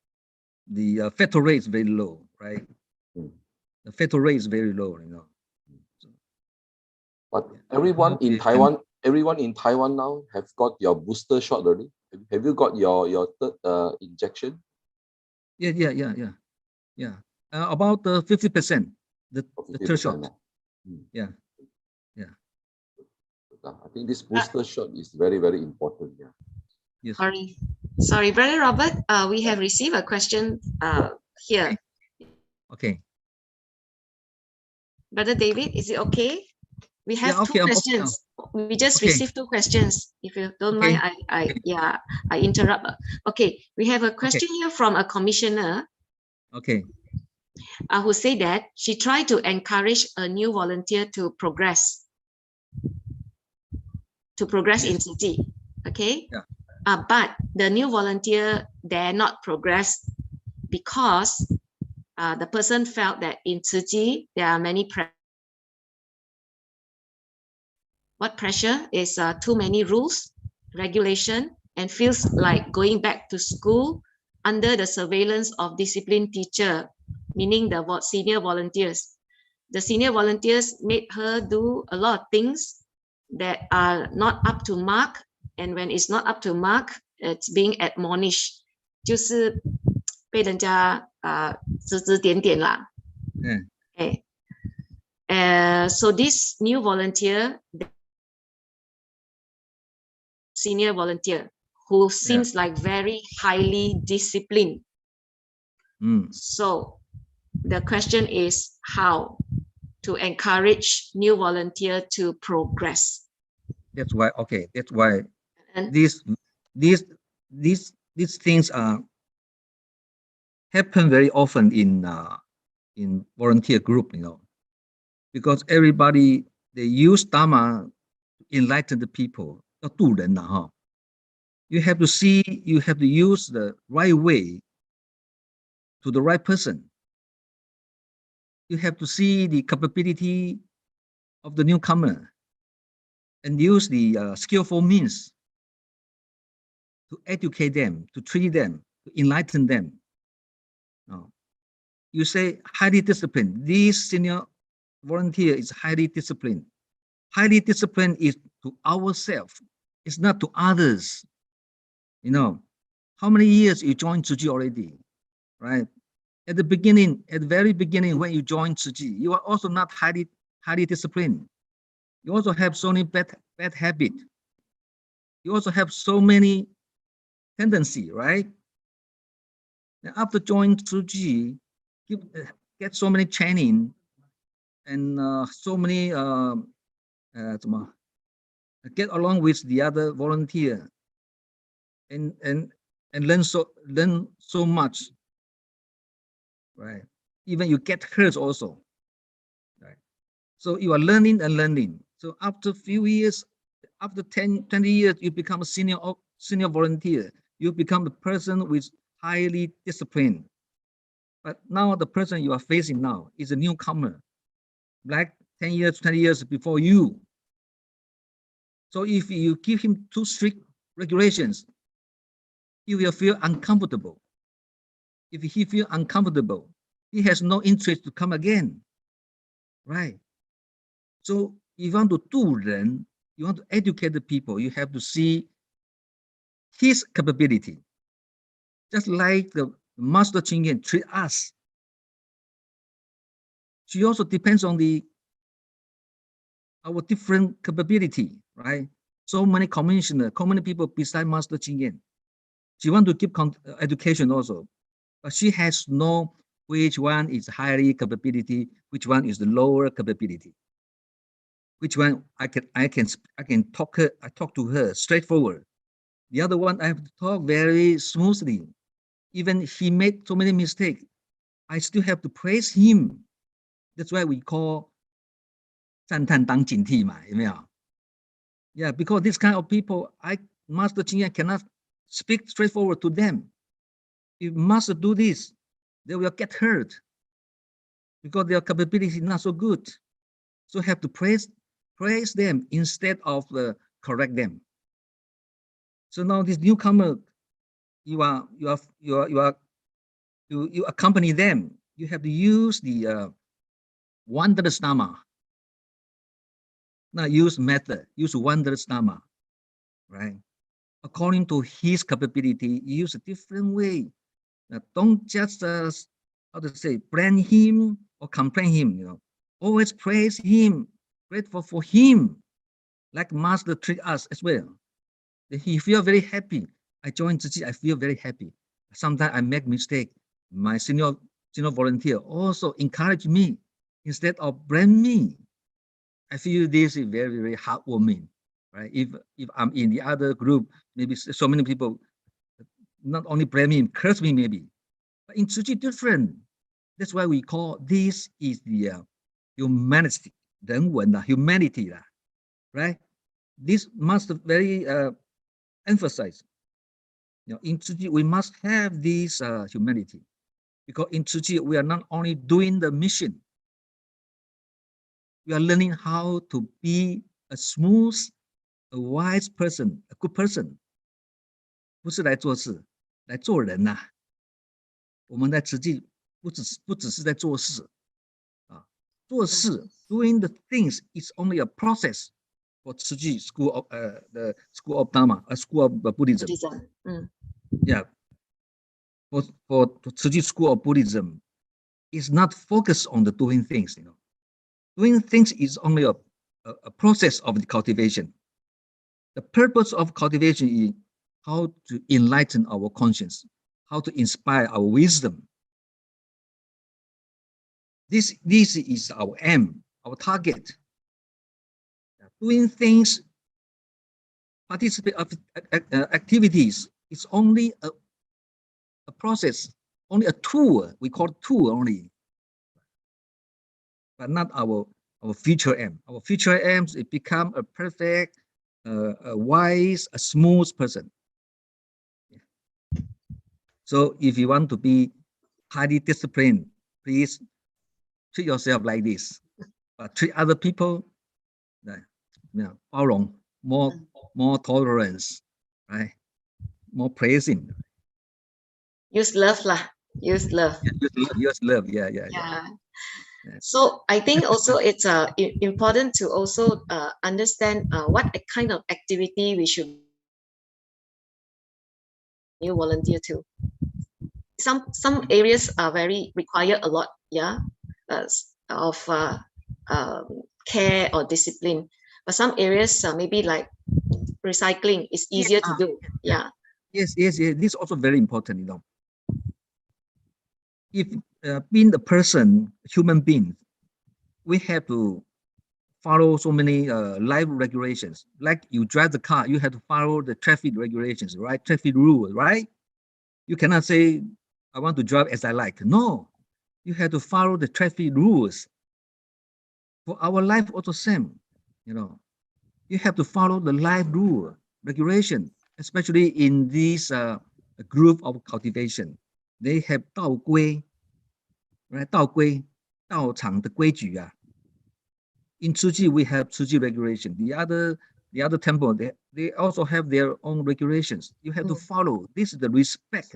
Speaker 6: the fatal rate is very low, right?
Speaker 7: Mm.
Speaker 6: The fatal rate is very low, you know. So,
Speaker 7: But
Speaker 6: yeah.
Speaker 7: everyone in
Speaker 6: Okay.
Speaker 7: Taiwan now have got your booster shot already. Have you got your third injection?
Speaker 6: Yeah. About 50%, the third
Speaker 7: 50%
Speaker 6: shot.
Speaker 7: now. Mm.
Speaker 6: Yeah.
Speaker 7: I think this booster shot is very, very important. Yeah.
Speaker 6: Yes.
Speaker 4: Sorry, Brother Robert. We have received a question here.
Speaker 6: Okay.
Speaker 4: Brother David, is it okay? We have two
Speaker 6: I'm okay.
Speaker 4: questions. We just
Speaker 6: Okay.
Speaker 4: received two questions. If you don't
Speaker 6: Okay.
Speaker 4: mind, I interrupt. Okay, we have a question here from a commissioner
Speaker 6: Okay.
Speaker 4: who said that she tried to encourage a new volunteer to progress in Tzu Chi. Okay.
Speaker 6: Yeah.
Speaker 4: But the new volunteer dare not progress because the person felt that in Tzu Chi there are many what pressure is too many rules, regulation, and feels like going back to school under the surveillance of disciplined teacher, meaning the senior volunteers. The senior volunteers made her do a lot of things that are not up to mark, and when it's not up to mark, it's being admonished，就是被人家指指点点啦。Okay. So this new volunteer, senior volunteer, who seems like very highly disciplined. So the question is how to encourage new volunteer to progress.
Speaker 6: That's why. Okay. That's why
Speaker 4: And
Speaker 6: these things happen very often in volunteer group, you know, because everybody, they use Dharma to enlighten the people. 要渡人了哈。You have to see, you have to use the right way to the right person. You have to see the capability of the newcomer and use the skillful means to educate them, to treat them, to enlighten them. You say highly disciplined. This senior volunteer is highly disciplined. Highly disciplined is to ourselves. It's not to others. You know, how many years you joined Tzu Chi already, right? At the beginning, at the very beginning, when you joined Tzu Chi, you are also not highly disciplined. You also have so many bad habits. You also have so many tendencies, right? And after joining Tzu Chi, you get so many training and so many get along with the other volunteer and learn so much, right? Even you get hurt also, right? So you are learning and learning. So after a few years, after 10, 20 years, you become a senior volunteer. You become the person with highly disciplined. But now the person you are facing now is a newcomer, like 10 years, 20 years before you. So if you give him too strict regulations, he will feel uncomfortable. If he feels uncomfortable, he has no interest to come again, right? So if you want to do人, you want to educate the people, you have to see his capability. Just like the Master Ching treat us. She also depends on our different capability, right? So many commissioners, so many people beside Master Ching. She want to keep education also. but she has to know which one is higher capability, which one is the lower capability, which one I can talk to her straightforward. The other one I have to talk very smoothly. Even he made so many mistakes, I still have to praise him. That's why we call 赞叹当警惕嘛，有没有? Yeah, because this kind of people, Master Ching cannot speak straightforward to them. If Master do this, they will get hurt because their capability is not so good. So have to praise them instead of correct them. So now this newcomer, you accompany them. You have to use the wondrous Dharma. Not use method, use wondrous Dharma, right? According to his capability, use a different way. Now, don't just how to say, blame him or complain him. Always praise him, grateful for him, like Master treat us as well. He feel very happy. I joined Tzu Chi, I feel very happy. Sometimes I make mistake. My senior volunteer also encourage me instead of blame me. I feel this is very, very heartwarming, right? If I'm in the other group, maybe so many people not only blame me, curse me maybe. But in Tzu Chi different. That's why we call this is the humanity, 人文的 humanity, right? This must very emphasize. In Tzu Chi, we must have this humanity, because in Tzu Chi, we are not only doing the mission, we are learning how to be a smooth, a wise person, a good person. 不是来做事，来做人呐。我们在慈济不只是在做事啊，做事 doing the things is only a process for Tzu Chi school of the school of Dharma, a school of Buddhism. Yeah, for Tzu Chi school of Buddhism, is not focused on the doing things. Doing things is only a process of the cultivation. The purpose of cultivation is how to enlighten our conscience, how to inspire our wisdom. This is our aim, our target. Doing things, participate activities, is only a process, only a tool. We call it tool only, but not our future aim. Our future aims is become a perfect, a wise, a smooth person. So if you want to be highly disciplined, please treat yourself like this. But treat other people, more tolerance, right? More praising.
Speaker 4: Use love lah. Use love.
Speaker 6: Use love. Yeah.
Speaker 4: So I think also it's important to also understand what kind of activity we should new volunteer to. Some areas are very require a lot, of care or discipline. But some areas maybe like recycling is easier to do. Yeah.
Speaker 6: Yes. This is also very important. If being the person, human being, we have to follow so many life regulations. Like you drive the car, you have to follow the traffic regulations, right? Traffic rules, right? You cannot say, I want to drive as I like. No, you have to follow the traffic rules. For our life also same, you have to follow the life rule, regulation, especially in this group of cultivation. They have 道规, right? 道规, 道场的规矩啊. In Tzu Chi, we have Tzu Chi regulation. The other temple, they also have their own regulations. You have to follow. This is the respect,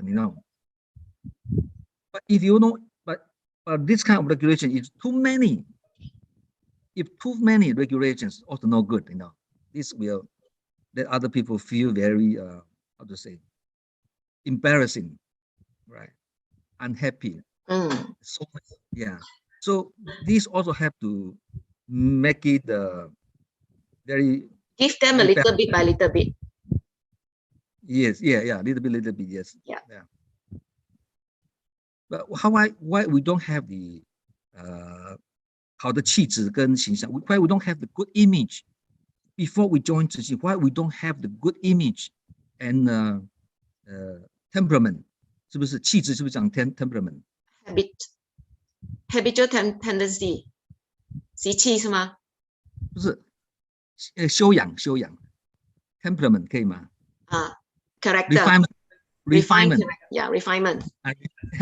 Speaker 6: But if you know, but this kind of regulation is too many. If too many regulations, also no good, This will let other people feel very, how to say, embarrassing, right? Unhappy. So yeah. So these also have to make it very.
Speaker 4: Give them a little bit by little bit.
Speaker 6: Yes, little bit, yes.
Speaker 4: Yeah.
Speaker 6: But why we don't have the 好的气质跟形象? Why we don't have the good image before we join Tzu Chi? Why we don't have the good image and temperament? 是不是气质？是不是讲 temperament?
Speaker 4: Habitual tendency 习气是吗？
Speaker 6: 不是，修养 temperament 可以吗？
Speaker 4: Character
Speaker 6: refinement
Speaker 4: yeah, refinement.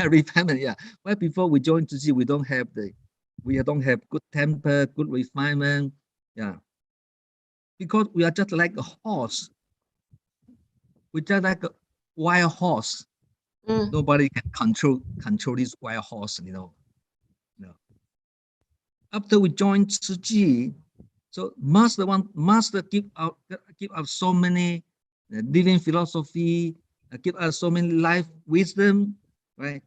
Speaker 6: refinement, yeah. Why before we join Tzu Chi we don't have good temper, good refinement, yeah. Because we are just like a horse. We're just like a wild horse. Nobody can control this wild horse, you know. After we join Tzu Chi, so master give out so many living philosophy, give us so many life wisdom, right?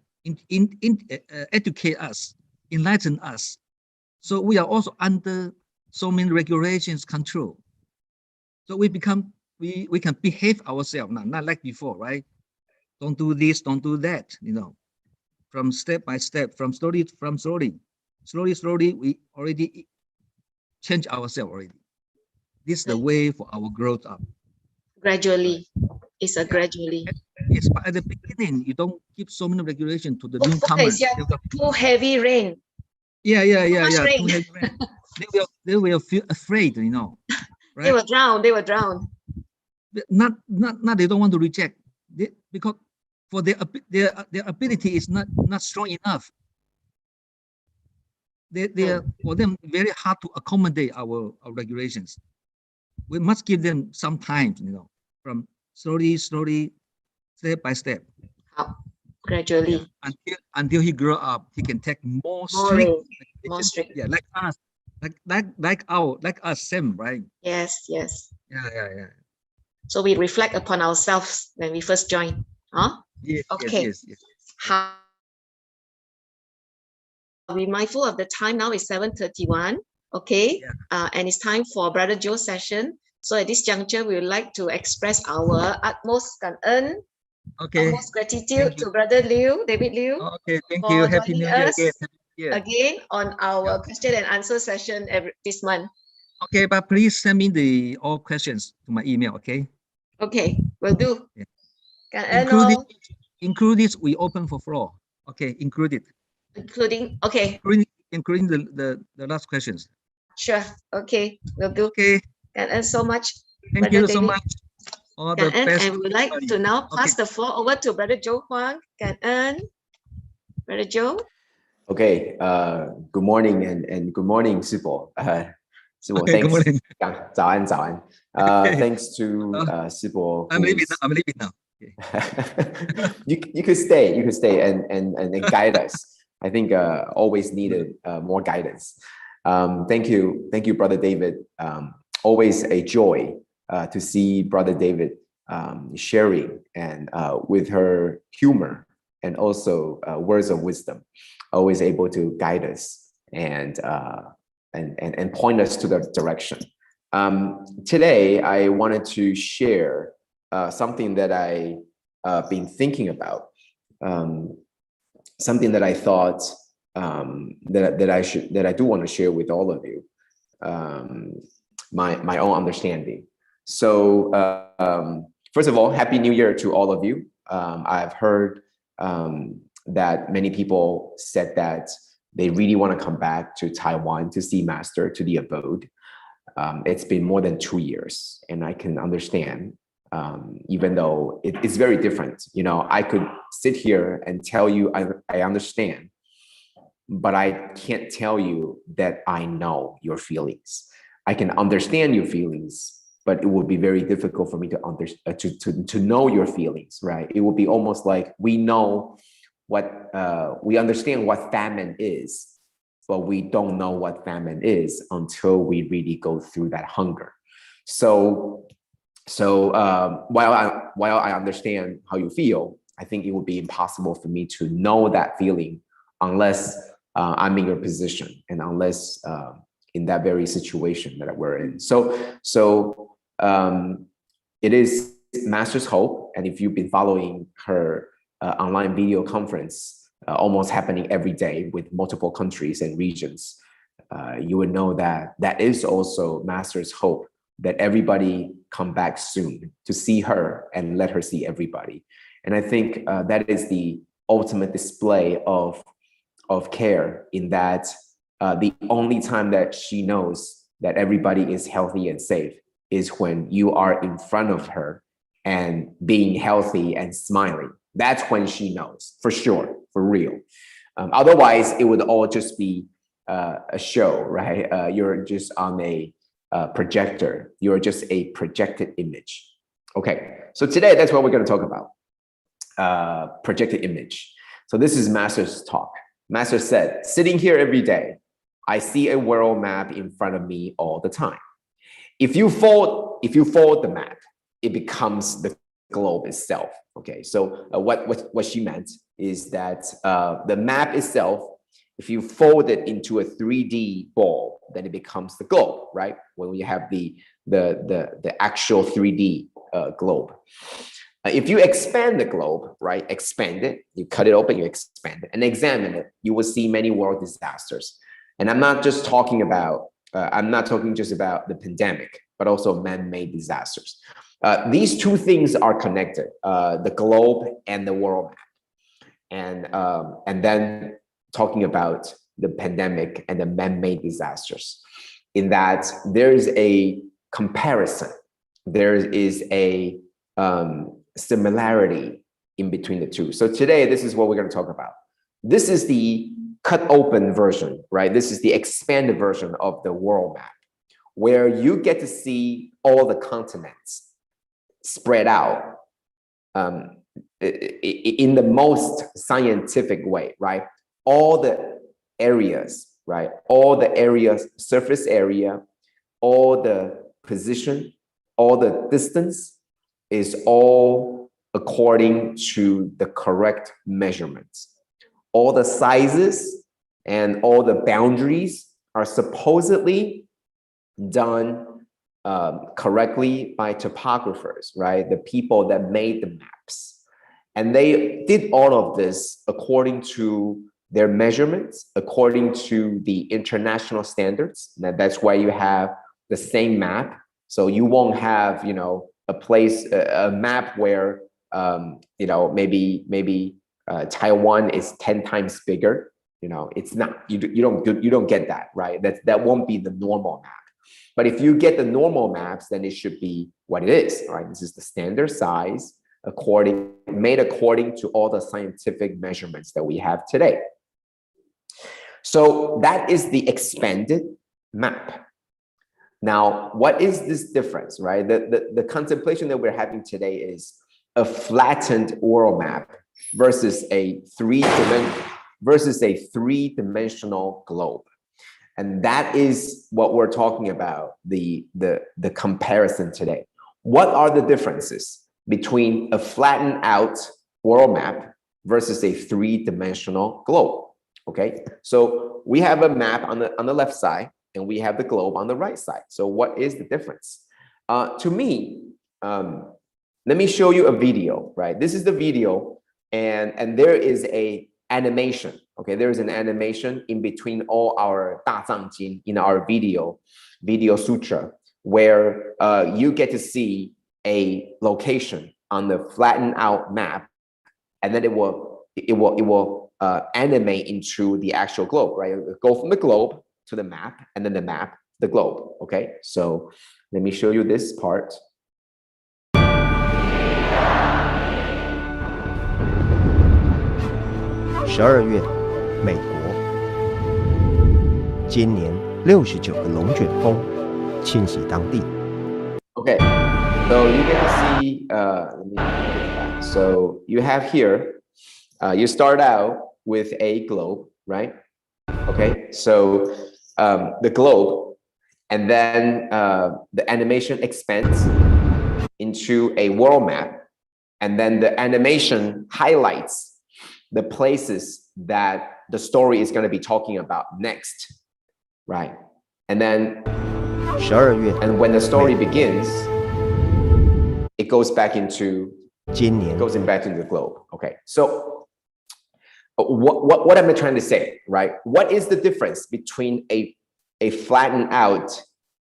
Speaker 6: Educate us, enlighten us. So we are also under so many regulations, control. So we can behave ourselves now, not like before, right? Don't do this, don't do that, you know. From step by step, from slowly, we already change ourselves already. This is the way for our growth up.
Speaker 4: Gradually, it's a gradually.
Speaker 6: Yes, but at the beginning, you don't give so many regulations to the newcomers.
Speaker 4: Too heavy rain.
Speaker 6: Yeah. Too heavy rain. They will feel afraid, you know. Right?
Speaker 4: They will drown.
Speaker 6: Not they don't want to reject because for their ability is not strong enough. For them very hard to accommodate our regulations. We must give them some time, you know, from slowly, step by step.
Speaker 4: Gradually.
Speaker 6: Yeah, until he grow up, he can take more strict. Yeah, like us, like us, same, right?
Speaker 4: Yes.
Speaker 6: Yeah.
Speaker 4: So we reflect upon ourselves when we first join. Huh?
Speaker 6: Yes,
Speaker 4: okay.
Speaker 6: Yes.
Speaker 4: How be mindful of the time now is 7:31. Okay.
Speaker 6: Yeah.
Speaker 4: And it's time for Brother Joe's session. So at this juncture, we would like to express our utmost kan'en, utmost gratitude to Brother Liu, David Liu.
Speaker 6: Okay, thank you. Happy New Year
Speaker 4: again on our question and answer session this month.
Speaker 6: Okay, but please send me all questions to my email, okay?
Speaker 4: Okay, will do.
Speaker 6: Yeah. Include this, we open for floor. Okay, include it.
Speaker 4: Including
Speaker 6: the last questions.
Speaker 4: Sure. Okay, will do.
Speaker 6: Okay.
Speaker 4: And so much.
Speaker 6: Thank you so much. All the best.
Speaker 4: And we'd like to now pass the floor over to Brother Joe Huang. Brother Joe.
Speaker 8: Okay. Good morning and good morning, 师伯. 师伯, thanks. 早安. Thanks to 师伯.
Speaker 6: I'm leaving now.
Speaker 8: Okay. you could stay. And guide us. I think always needed more guidance. Thank you, Brother David. Always a joy to see Brother David sharing and with her humor and also words of wisdom, always able to guide us and point us to the direction. Today, I wanted to share something that I've been thinking about, something that I thought that I do want to share with all of you, my own understanding. So first of all, Happy New Year to all of you. I've heard that many people said that they really want to come back to Taiwan to see Master, to the abode. It's been more than 2 years, and I can understand, even though it's very different. You know, I could sit here and tell you I understand, but I can't tell you that I know your feelings. I can understand your feelings, but it would be very difficult for me to know your feelings, right? It would be almost like we know we understand what famine is, but we don't know what famine is until we really go through that hunger. So while I understand how you feel, I think it would be impossible for me to know that feeling unless I'm in your position and unless in that very situation that we're in. So it is Master's hope, and if you've been following her online video conference almost happening every day with multiple countries and regions, you would know that that is also Master's hope, that everybody come back soon to see her and let her see everybody. And I think that is the ultimate display of care, in that the only time that she knows that everybody is healthy and safe is when you are in front of her and being healthy and smiling. That's when she knows, for sure, for real. Otherwise, it would all just be a show, right? You're just on a projector. You're just a projected image. Okay, so today that's what we're going to talk about, projected image. So this is Master's talk. Master said, sitting here every day, I see a world map in front of me all the time. If you fold the map, it becomes the globe itself. Okay, so what she meant is that the map itself, if you fold it into a 3D ball, then it becomes the globe, right? When you have the actual 3D globe. If you expand the globe, right, expand it, you cut it open, you expand it, and examine it, you will see many world disasters. And I'm not just talking just about the pandemic, but also man-made disasters. These two things are connected, the globe and the world map. And then talking about the pandemic and the man-made disasters, in that there is a comparison, there is a similarity in between the two. So today, this is what we're going to talk about. This is the cut open version, right? This is the expanded version of the world map, where you get to see all the continents spread out in the most scientific way, right? All the areas, right? All the areas, surface area, all the position, all the distance is all according to the correct measurements. All the sizes and all the boundaries are supposedly done correctly by topographers, right? The people that made the maps. And they did all of this according to their measurements, according to the international standards. That's why you have the same map. So you won't have, a map where, maybe Taiwan is 10 times bigger. It's not, you don't get that, right? That won't be the normal map. But if you get the normal maps, then it should be what it is, right? This is the standard size made according to all the scientific measurements that we have today. So that is the expanded map. Now, what is this difference, right? The contemplation that we're having today is a flattened world map versus a three-dimensional globe. And that is what we're talking about, the comparison today. What are the differences between a flattened out world map versus a three-dimensional globe? Okay, so we have a map on the left side, and we have the globe on the right side. So what is the difference? To me, let me show you a video, right? This is the video, and there is a animation. Okay, there is an animation in between all our 大藏经 in our video sutra, where you get to see a location on the flattened out map, and then it will animate into the actual globe, right? It'll go from the globe to the map, and then the map, the globe. Okay, so let me show you this part.
Speaker 9: 12月，美国，今年69个龙卷风侵袭当地。
Speaker 8: Okay, so you get to see. Let me get it back. So you have here. You start out with a globe, right? Okay, so the globe, and then the animation expands into a world map, and then the animation highlights the places that the story is going to be talking about next, right? And then
Speaker 9: 12月，
Speaker 8: and when the story begins, it goes back into
Speaker 9: 今年
Speaker 8: the globe. Okay, so what am I trying to say, right? What is the difference between a flattened out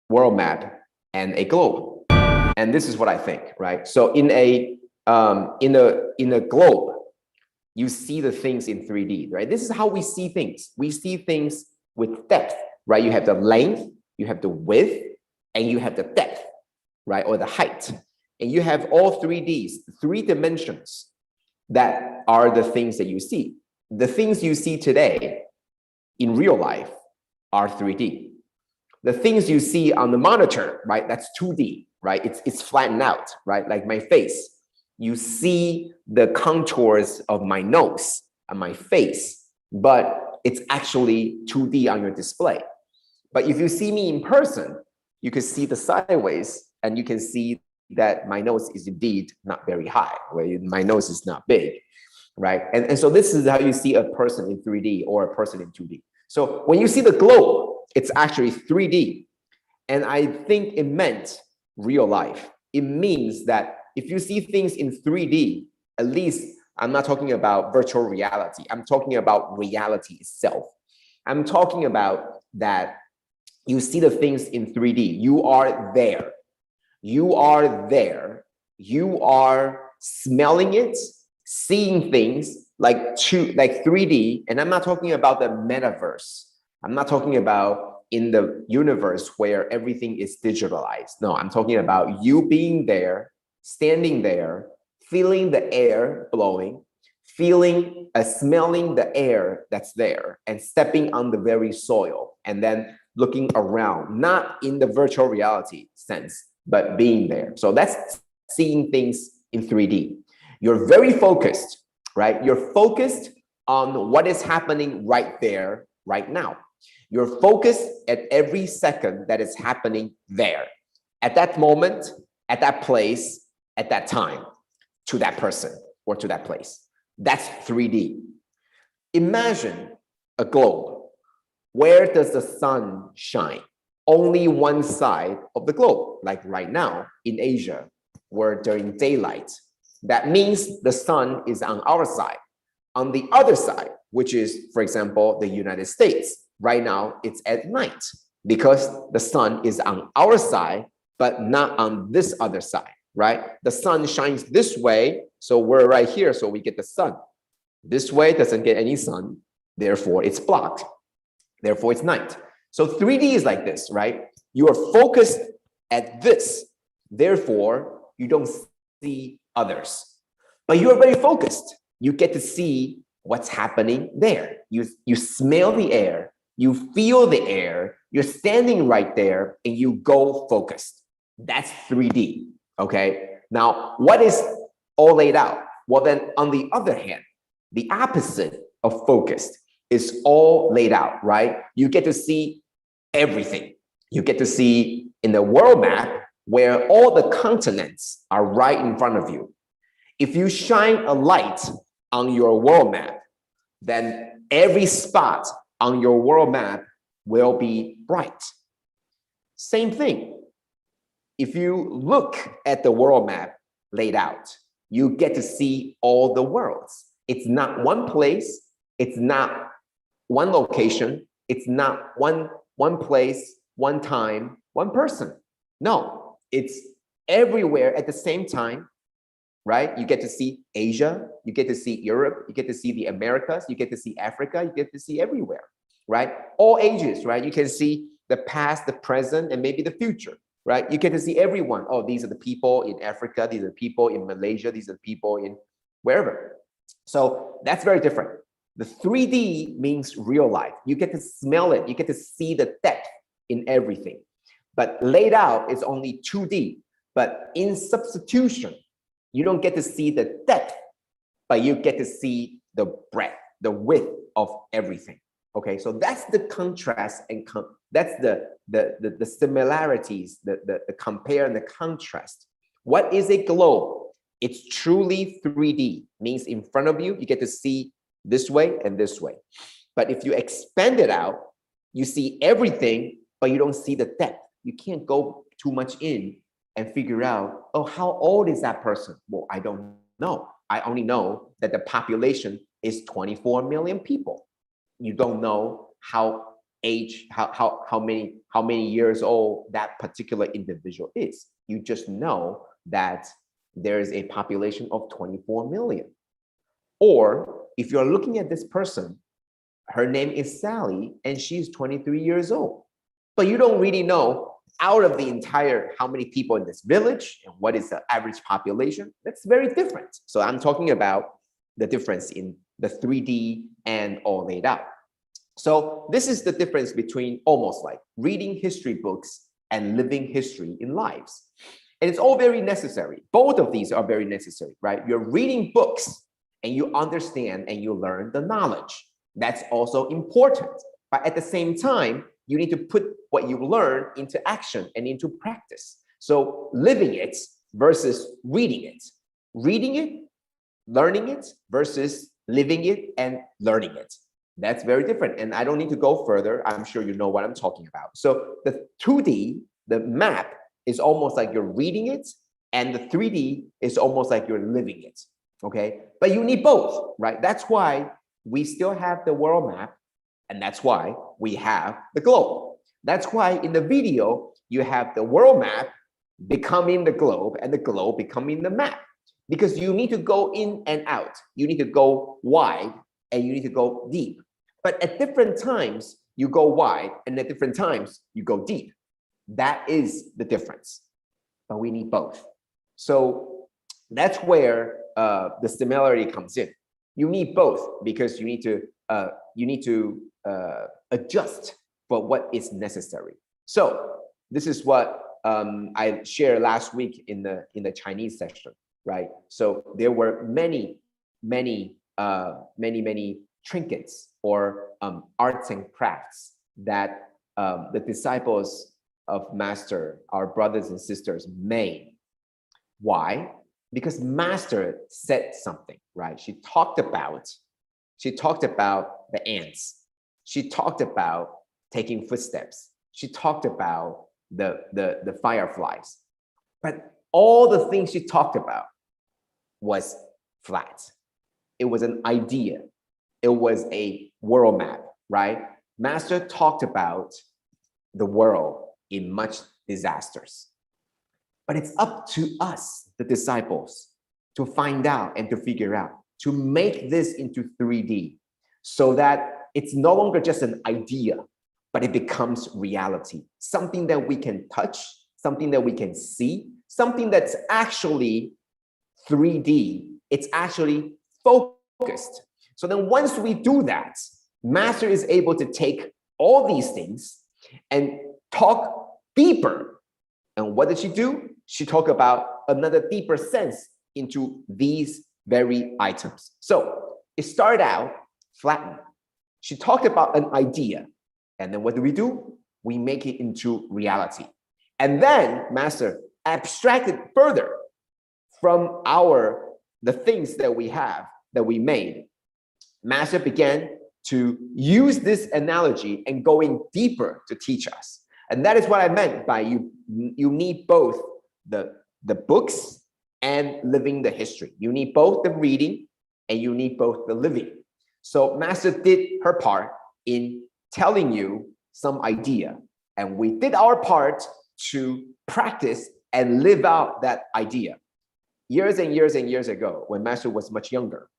Speaker 8: world map and a globe? And this is what I think, right? So in a globe, you see the things in 3D, right? This is how we see things. We see things with depth, right? You have the length, you have the width, and you have the depth, right? Or the height. And you have all 3Ds, 3 dimensions that are the things that you see. The things you see today in real life are 3D. The things you see on the monitor, right? That's 2D, right? It's flattened out, right? Like my face. You see the contours of my nose and my face, but it's actually 2D on your display. But if you see me in person, you can see the sideways and you can see that my nose is indeed not very high, right? My nose is not big, right? And so this is how you see a person in 3D or a person in 2D. So when you see the globe, it's actually 3D. And I think it meant real life. It means that if you see things in 3D, at least I'm not talking about virtual reality. I'm talking about reality itself. I'm talking about that you see the things in 3D. You are there. You are there. You are smelling it, seeing things like 3D. And I'm not talking about the metaverse. I'm not talking about in the universe where everything is digitalized. No, I'm talking about you being there, standing there, feeling the air blowing, smelling the air that's there, and stepping on the very soil, and then looking around, not in the virtual reality sense, but being there. So that's seeing things in 3D. You're very focused, right? You're focused on what is happening right there, right now. You're focused at every second that is happening there, at that moment, at that place, at that time, to that person or to that place. That's 3D. Imagine a globe. Where does the sun shine? Only one side of the globe, like right now in Asia, where during daylight. That means the sun is on our side. On the other side, which is, for example, the United States, right now it's at night because the sun is on our side, but not on this other side, right? The sun shines this way, so we're right here, so we get the sun. This way doesn't get any sun, therefore it's blocked. Therefore it's night. So 3D is like this, right? You are focused at this, therefore you don't see others. But you are very focused. You get to see what's happening there. You smell the air, you feel the air, you're standing right there, and you go focused. That's 3D, okay? Now, what is all laid out? Well, then on the other hand, the opposite of focused is all laid out, right? You get to see everything. You get to see in the world map where all the continents are right in front of you. If you shine a light on your world map, then every spot on your world map will be bright. Same thing. If you look at the world map laid out, you get to see all the worlds. It's not one place. It's not one location. It's not one place, one time, one person. No, it's everywhere at the same time, right? You get to see Asia, you get to see Europe, you get to see the Americas, you get to see Africa, you get to see everywhere, right? All ages, right? You can see the past, the present, and maybe the future, right? You get to see everyone. Oh, these are the people in Africa, these are the people in Malaysia, these are the people in wherever. So that's very different. The 3D means real life. You get to smell it, you get to see the depth in everything. But laid out is only 2D. But in substitution, you don't get to see the depth, but you get to see the breadth, the width of everything. Okay, so that's the contrast and that's the similarities, the compare and the contrast. What is a globe? It's truly 3D, means in front of you, you get to see this way and this way. But if you expand it out, you see everything, but you don't see the depth. You can't go too much in and figure out, oh, how old is that person? Well, I don't know. I only know that the population is 24 million people. You don't know how many years old that particular individual is. You just know that there is a population of 24 million. Or if you're looking at this person, her name is Sally and she's 23 years old, but you don't really know out of the entire how many people in this village and what is the average population. That's very different. So I'm talking about the difference in the 3D and all laid out. So this is the difference between almost like reading history books and living history in lives. And it's all very necessary. Both of these are very necessary, right? You're reading books and you understand and you learn the knowledge. That's also important. But at the same time, you need to put what you learn into action and into practice. So living it versus reading it. Reading it, learning it versus living it and learning it. That's very different. And I don't need to go further. I'm sure you know what I'm talking about. So the 2D, the map, is almost like you're reading it, and the 3D is almost like you're living it. Okay? But you need both, right? That's why we still have the world map, and that's why we have the globe. That's why in the video, you have the world map becoming the globe and the globe becoming the map. Because you need to go in and out. You need to go wide and you need to go deep. But at different times, you go wide, and at different times, you go deep. That is the difference. But we need both. So that's where the similarity comes in. You need both because you need to adjust for what is necessary. So this is what I shared last week in the Chinese session, right? So there were many trinkets or arts and crafts that the disciples of Master, our brothers and sisters, made. Why? Because Master said something, right? She talked about the ants. She talked about taking footsteps. She talked about the fireflies. But all the things she talked about was flat. It was an idea. It was a world map, right? Master talked about the world in much disasters. But it's up to us, the disciples, to find out and to figure out, to make this into 3D so that it's no longer just an idea, but it becomes reality. Something that we can touch, something that we can see, something that's actually 3D. It's actually focused. So then once we do that, Master is able to take all these things and talk deeper. And what did she do? She talked about another deeper sense into these very items. So it started out flattened. She talked about an idea. And then what do? We make it into reality. And then Master abstracted further from the things that we have, that we made. Master began to use this analogy and going deeper to teach us. And that is what I meant by you need both the books and living the history. You need both the reading and you need both the living. So Master did her part in telling you some idea, and we did our part to practice and live out that idea. Years and years and years ago, when Master was much younger,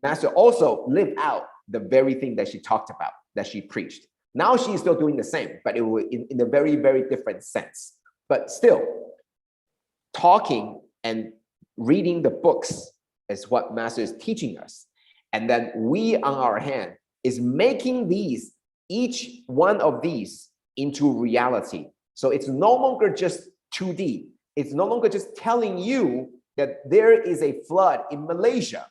Speaker 8: Master also lived out the very thing that she talked about, that she preached. Now she's still doing the same, but it was in a very, very different sense. But still, talking and reading the books is what Master is teaching us. And then we on our hand is making these, each one of these, into reality. So it's no longer just 2D. It's no longer just telling you that there is a flood in Malaysia.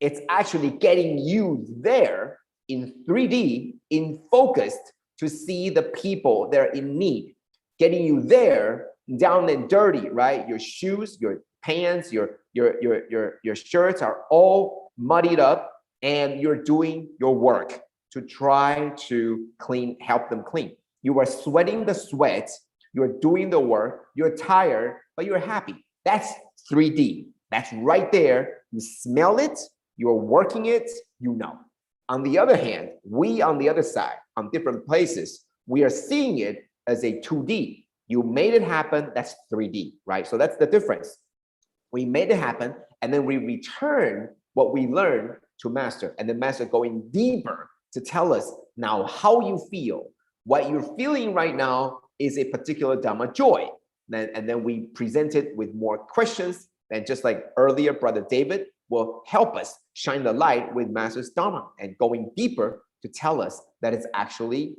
Speaker 8: It's actually getting you there in 3D, in focused, to see the people that are in need. Getting you there, down and dirty, right? Your shoes, your pants, your shirts are all muddied up, and you're doing your work to try to help them clean. You are sweating the sweat, you're doing the work, you're tired, but you're happy. That's 3D. That's right there. You smell it, you're working it, you know. On the other hand, we on the other side, on different places, we are seeing it as a 2D. You made it happen, that's 3D, right? So that's the difference. We made it happen, and then we return what we learned to master, and the master going deeper to tell us now how you feel. What you're feeling right now is a particular Dharma joy. And then we present it with more questions, and just like earlier, Brother David will help us shine the light with Master's Dharma and going deeper to tell us that it's actually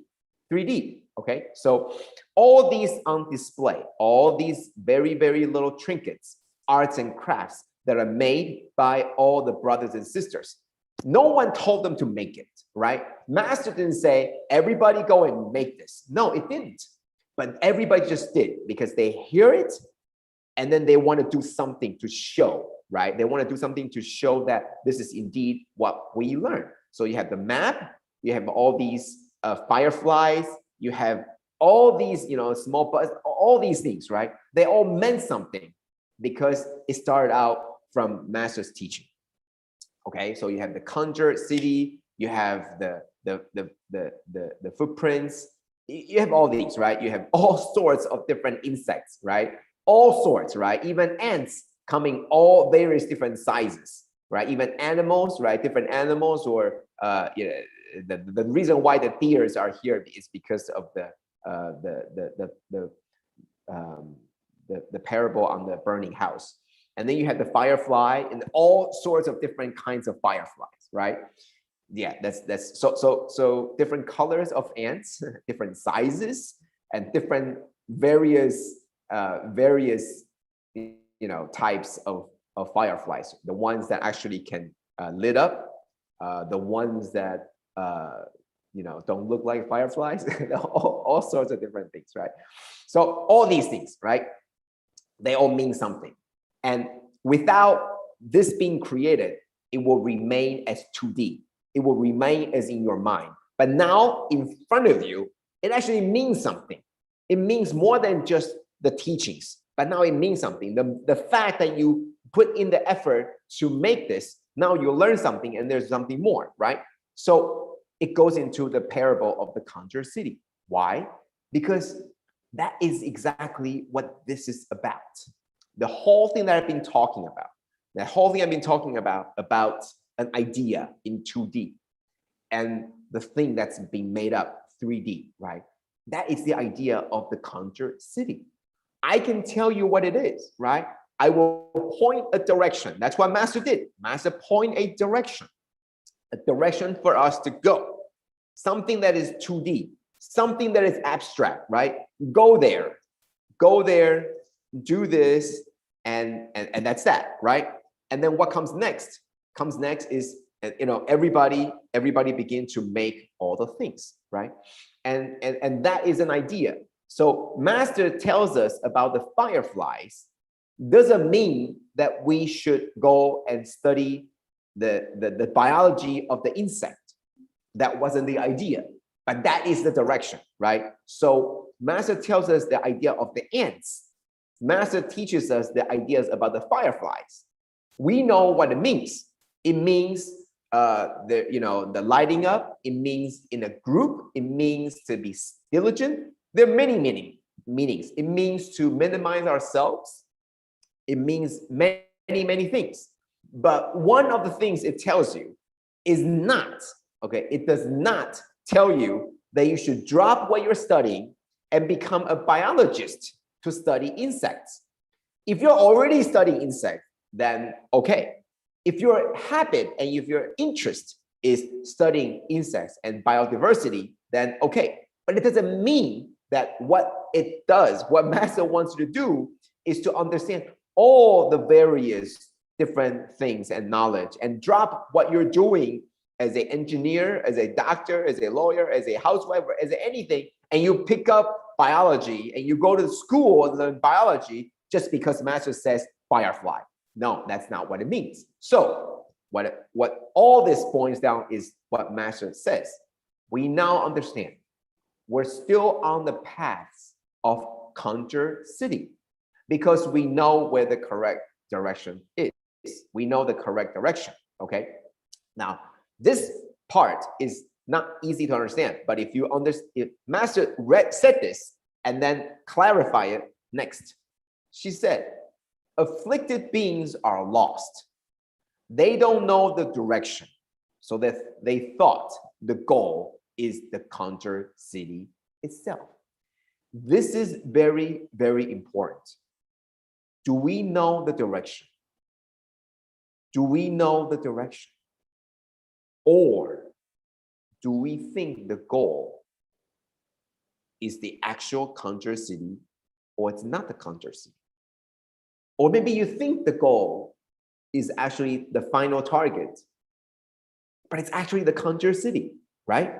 Speaker 8: 3D. Okay, so all these on display, all these very, very little trinkets, arts and crafts that are made by all the brothers and sisters. No one told them to make it, right? Master didn't say, everybody go and make this. No, it didn't. But everybody just did because they hear it and then they want to do something to show, right? They want to do something to show that this is indeed what we learn. So you have the map, you have all these fireflies, you have all these, small buds, all these things, right? They all meant something because it started out from Master's teaching. Okay, so you have the conjured city, you have the footprints, you have all these, right? You have all sorts of different insects, right? All sorts, right? Even ants coming all various different sizes, right? Even animals, right? Different animals, or the reason why the deers are here is because of the parable on the burning house. And then you have the firefly and all sorts of different kinds of fireflies, right? Yeah, that's so different colors of ants, different sizes, and different various types of fireflies. The ones that actually can lit up, the ones that don't look like fireflies, all sorts of different things, right? So all these things, right? They all mean something. And without this being created, it will remain as 2D. It will remain as in your mind. But now in front of you, it actually means something. It means more than just the teachings, but now it means something. The fact that you put in the effort to make this, now you learn something and there's something more, right? So it goes into the parable of the conjured city. Why? Because that is exactly what this is about. The whole thing that I've been talking about an idea in 2D, and the thing that's being made up 3D, right? That is the idea of the conjured city. I can tell you what it is, right? I will point a direction. That's what Master did. Master point a direction for us to go. Something that is 2D, something that is abstract, right? Go there, do this, and that's that, right? And then what comes next? Comes next is everybody begin to make all the things, right? And that is an idea. So Master tells us about the fireflies. Doesn't mean that we should go and study the biology of the insect. That wasn't the idea, but that is the direction, right? So Master tells us the idea of the ants. Master teaches us the ideas about the fireflies. We know what it means. It means the lighting up. It means in a group. It means to be diligent. There are many meanings. It means to minimize ourselves. It means many things. But one of the things it tells you is not, okay, it does not tell you that you should drop what you're studying and become a biologist to study insects. If you're already studying insects, then okay. If your habit and if your interest is studying insects and biodiversity, then okay. But it doesn't mean that what it does, what Master wants you to do, is to understand all the various different things and knowledge and drop what you're doing as an engineer, as a doctor, as a lawyer, as a housewife, or as anything, and you pick up biology and you go to school and learn biology just because Master says firefly. No, that's not what it means. So what all this points down is what Master says. We now understand we're still on the path of conjure city because we know where the correct direction is. We know the correct direction, okay? Now, this part is not easy to understand, but if you understand, if Master said this and then clarify it next, she said, afflicted beings are lost. They don't know the direction, so that they thought the goal is the conjure city itself. This is very, very important. Do we know the direction? Do we know the direction? Or do we think the goal is the actual conjure city, or it's not the conjure city? Or maybe you think the goal is actually the final target, but it's actually the conjure city, right?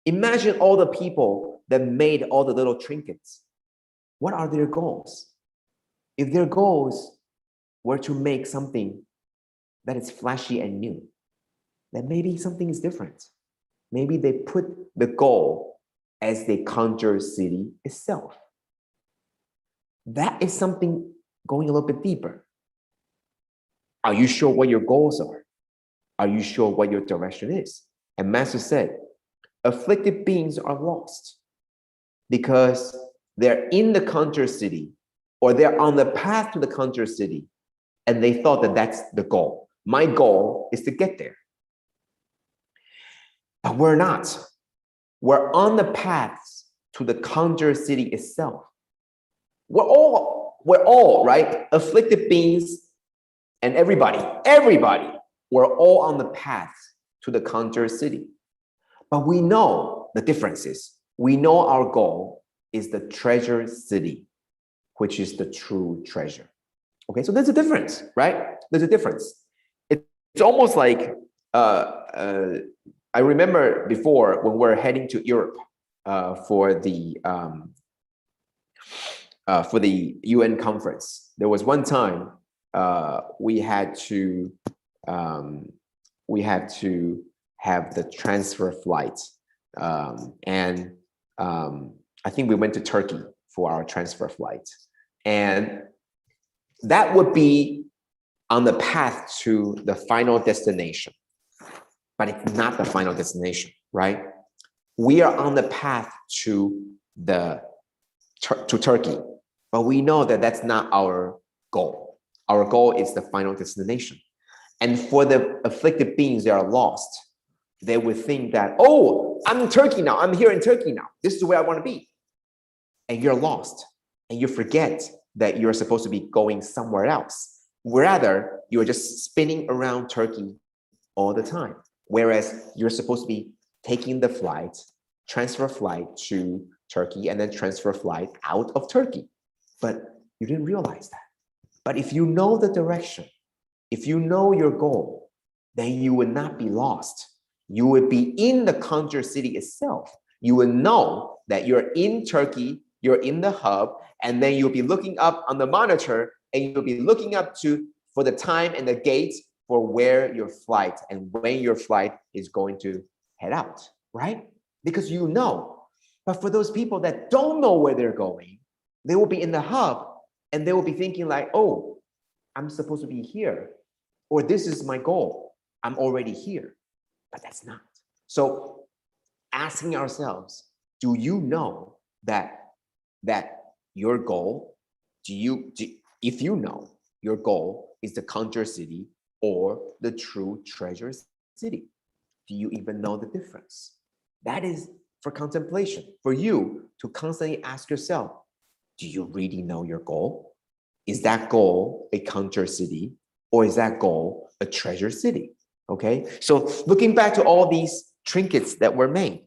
Speaker 8: Imagine all the people that made all the little trinkets. What are their goals? If their goals were to make something that is flashy and new, then maybe something is different. Maybe they put the goal as the conjure city itself. That is something going a little bit deeper. Are you sure what your goals are? Are you sure what your direction is? And Master said, afflicted beings are lost because they're in the conjure city, or they're on the path to the conjure city, and they thought that that's the goal. My goal is to get there. But we're not. We're on the path to the conjure city itself. We're all, right? Afflicted beings and everybody, we're all on the path to the conjure city. But we know the differences. We know our goal is the treasure city, which is the true treasure. Okay, so there's a difference, right? There's a difference. It's almost like, I remember before when we're heading to Europe for the UN conference, there was one time we had to have the transfer flight, and I think we went to Turkey for our transfer flight, and that would be on the path to the final destination, but it's not the final destination, right? We are on the path to Turkey, but we know that that's not our goal. Our goal is the final destination. And for the afflicted beings that are lost, they would think that, oh, I'm in Turkey now. I'm here in Turkey now. This is where I want to be. And you're lost. And you forget that you're supposed to be going somewhere else. Rather, you're just spinning around Turkey all the time. Whereas you're supposed to be taking the flight, transfer flight to Turkey, and then transfer flight out of Turkey. But you didn't realize that. But if you know the direction, if you know your goal, then you would not be lost. You would be in the conjure city itself. You would know that you're in Turkey, you're in the hub, and then you'll be looking up on the monitor, and you'll be looking up for the time and the gate for where your flight and when your flight is going to head out, right? Because you know. But for those people that don't know where they're going, they will be in the hub and they will be thinking like, oh, I'm supposed to be here, or this is my goal. I'm already here, but that's not. So asking ourselves, do you know that your goal, if you know your goal is the conjure city or the true treasure city, do you even know the difference? That is for contemplation, for you to constantly ask yourself, do you really know your goal? Is that goal a conjure city, or is that goal a treasure city? Okay, so looking back to all these trinkets that were made,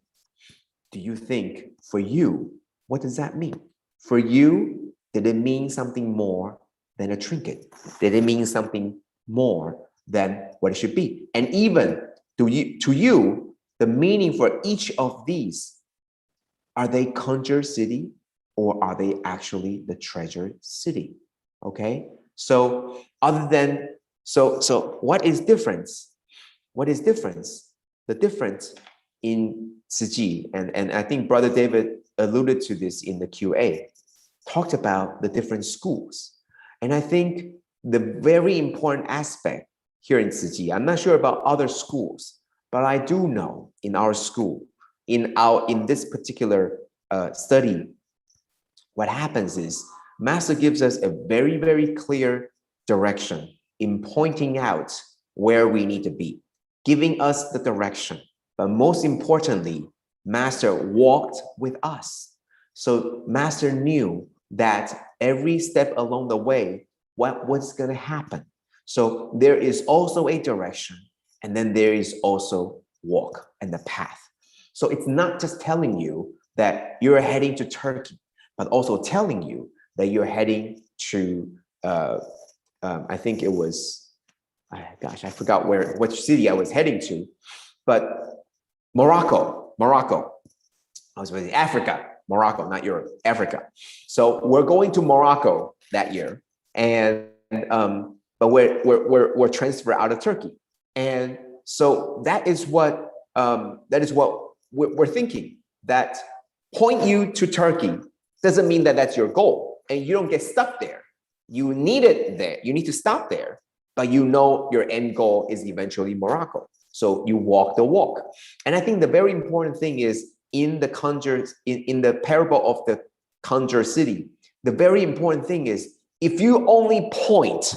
Speaker 8: do you think for you, what does that mean? For you, did it mean something more than a trinket? Did it mean something more than what it should be? And even to you, the meaning for each of these, are they conjure city or are they actually the treasure city? Okay, so what is difference? What is difference? The difference in Tzu Chi, and I think Brother David alluded to this in the QA, talked about the different schools. And I think the very important aspect here in Tzu Chi. I'm not sure about other schools, but I do know in our school, in this particular study, what happens is Master gives us a very, very clear direction in pointing out where we need to be, giving us the direction. But most importantly, Master walked with us. So Master knew that every step along the way, what was going to happen. So there is also a direction, and then there is also walk and the path. So it's not just telling you that you're heading to Turkey, but also telling you that you're heading to, I think it was, gosh, I forgot which city I was heading to, but Morocco. I was in Africa, Morocco, not Europe, Africa. So we're going to Morocco that year, and but we're transferred out of Turkey, and so that is what we're thinking. That point you to Turkey doesn't mean that that's your goal, and you don't get stuck there. You need it there. You need to stop there, but you know your end goal is eventually Morocco. So you walk the walk. And I think the very important thing is in the parable of the conjure city, the very important thing is if you only point,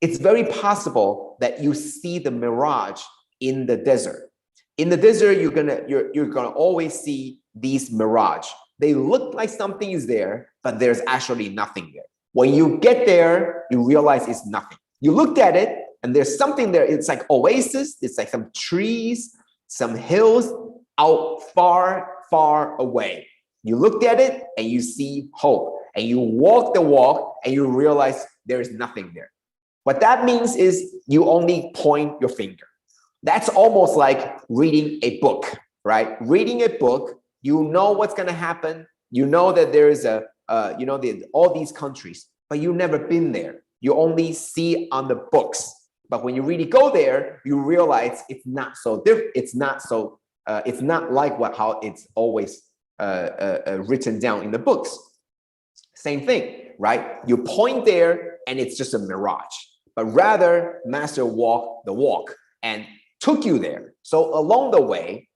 Speaker 8: it's very possible that you see the mirage in the desert. In the desert, you're gonna always see these mirage. They look like something is there, but there's actually nothing there. When you get there, you realize it's nothing. You looked at it, and there's something there. It's like oasis. It's like some trees, some hills out far, far away. You looked at it, and you see hope. And you walk the walk, and you realize there is nothing there. What that means is you only point your finger. That's almost like reading a book, right? Reading a book, you know what's going to happen. You know that there is all these countries, but you've never been there. You only see on the books. But when you really go there, you realize it's not so different. It's not like how it's always written down in the books. Same thing, right? You point there, and it's just a mirage. But rather, Master walked the walk and took you there. So along the way,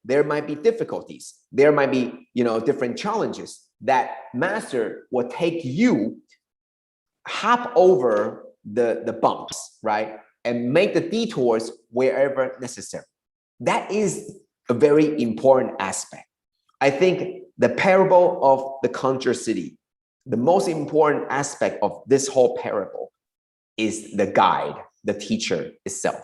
Speaker 8: there might be difficulties. There might be, different challenges that Master will take you, hop over the bumps, right? And make the detours wherever necessary. That is a very important aspect. I think the parable of the conjure city, the most important aspect of this whole parable is the guide, the teacher itself.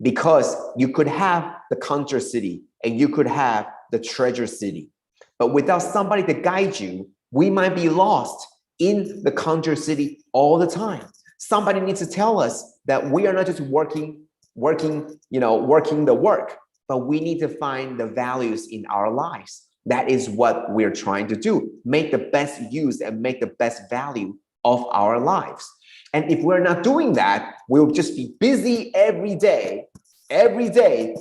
Speaker 8: Because you could have the conjure city and you could have the treasure city. But without somebody to guide you, we might be lost in the conjure city all the time. Somebody needs to tell us that we are not just working the work, but we need to find the values in our lives. That is what we're trying to do. Make the best use and make the best value of our lives. And if we're not doing that, we'll just be busy every day,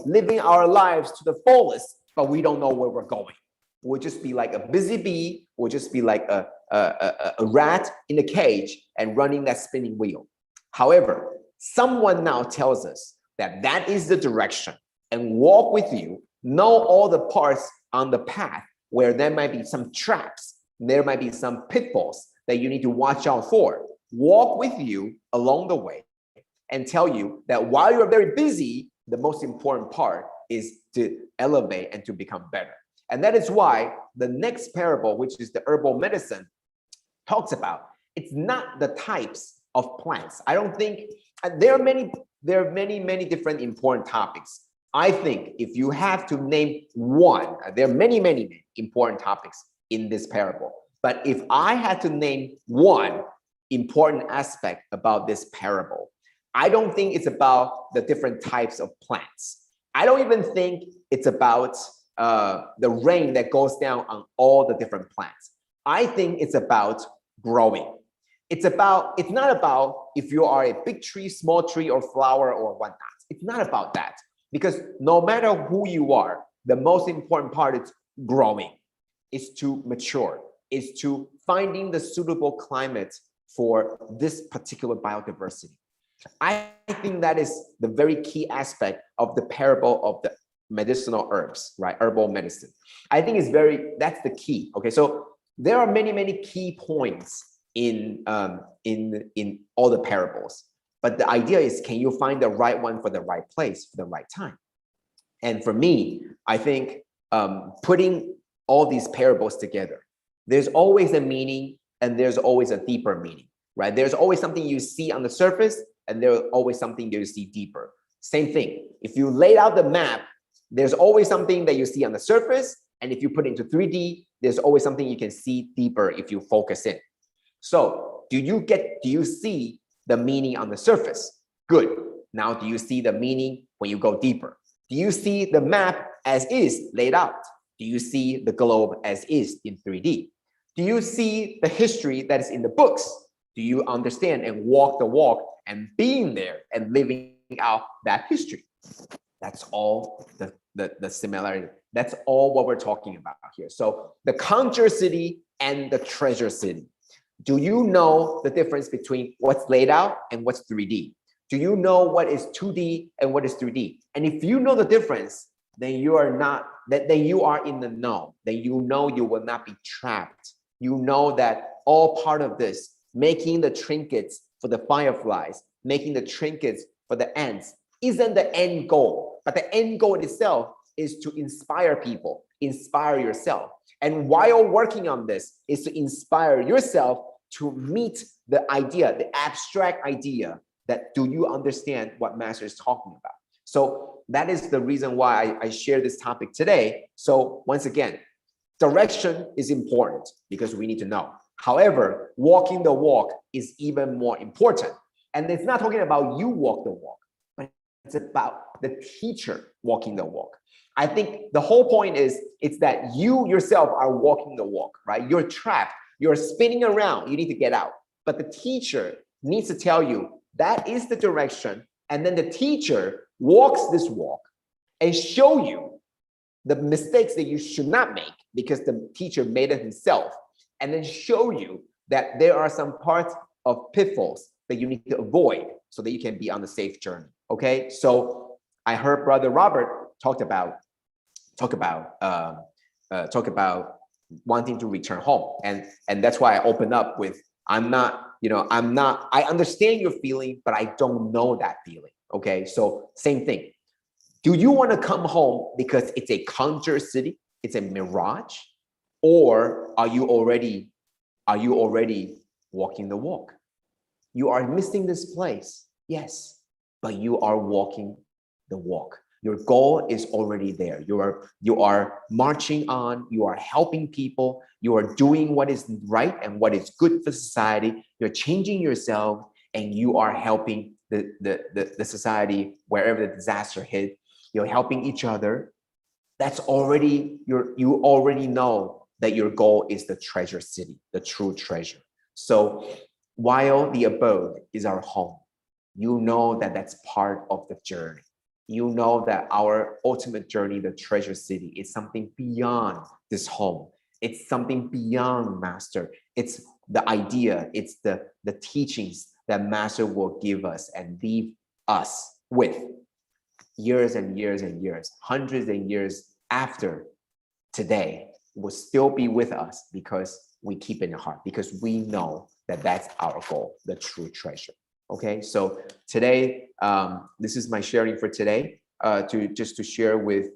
Speaker 8: living our lives to the fullest, but we don't know where we're going. We'll just be like a busy bee. We'll just be like a rat in a cage and running that spinning wheel. However, someone now tells us that that is the direction and walk with you, know all the parts on the path where there might be some traps, there might be some pitfalls that you need to watch out for. Walk with you along the way and tell you that while you're very busy, the most important part is to elevate and to become better. And that is why the next parable, which is the herbal medicine, talks about it's not the types of plants. I don't think there are many different important topics. I think if you have to name one, there are many important topics in this parable. But if I had to name one important aspect about this parable, I don't think it's about the different types of plants. I don't even think it's about the rain that goes down on all the different plants. I think it's about growing. It's not about if you are a big tree, small tree, or flower or whatnot. It's not about that. Because no matter who you are, the most important part is growing, is to mature, is to finding the suitable climate for this particular biodiversity. I think that is the very key aspect of the parable of the medicinal herbs, right? Herbal medicine. I think that's the key. Okay, so there are many key points in all the parables, but the idea is, can you find the right one for the right place for the right time? And for me, I think putting all these parables together, there's always a meaning and there's always a deeper meaning, right? There's always something you see on the surface and there's always something that you see deeper. Same thing. If you laid out the map, there's always something that you see on the surface. And if you put it into 3D, there's always something you can see deeper if you focus in. So do you see the meaning on the surface? Good. Now, do you see the meaning when you go deeper? Do you see the map as is laid out? Do you see the globe as is in 3D? Do you see the history that is in the books? Do you understand and walk the walk and being there and living out that history? That's all the similarity. That's all what we're talking about here. So the conjure city and the treasure city. Do you know the difference between what's laid out and what's 3D? Do you know what is 2D and what is 3D? And if you know the difference, then you are in the know. Then you know you will not be trapped. You know that all part of this, making the trinkets for the fireflies, making the trinkets for the ants, isn't the end goal. But the end goal itself is to inspire people, inspire yourself. And while working on this is to inspire yourself to meet the idea, the abstract idea that do you understand what Master is talking about? So that is the reason why I share this topic today. So once again, direction is important because we need to know. However, walking the walk is even more important. And it's not talking about you walk the walk, but it's about the teacher walking the walk. I think the whole point is it's that you yourself are walking the walk, right? You're trapped, you're spinning around, you need to get out. But the teacher needs to tell you that is the direction. And then the teacher walks this walk and show you the mistakes that you should not make because the teacher made it himself. And then show you that there are some parts of pitfalls that you need to avoid so that you can be on the safe journey. Okay, so I heard Brother Robert talk about wanting to return home, and that's why I open up with I understand your feeling, but I don't know that feeling. Okay, so same thing. Do you want to come home because it's a conjure city, it's a mirage, or are you already walking the walk? You are missing this place, yes, but you are walking the walk. Your goal is already there. You are marching on, you are helping people, you are doing what is right and what is good for society. You're changing yourself and you are helping the society wherever the disaster hit. You're helping each other. That's already, you already know that your goal is the treasure city, the true treasure. So while the abode is our home, you know that that's part of the journey. You know that our ultimate journey, the treasure city, is something beyond this home. It's something beyond Master. It's the idea, it's the teachings that Master will give us and leave us with years and years and years, hundreds of years after today, will still be with us because we keep it in heart, because we know that that's our goal, the true treasure. Okay, so today, this is my sharing for today, to share with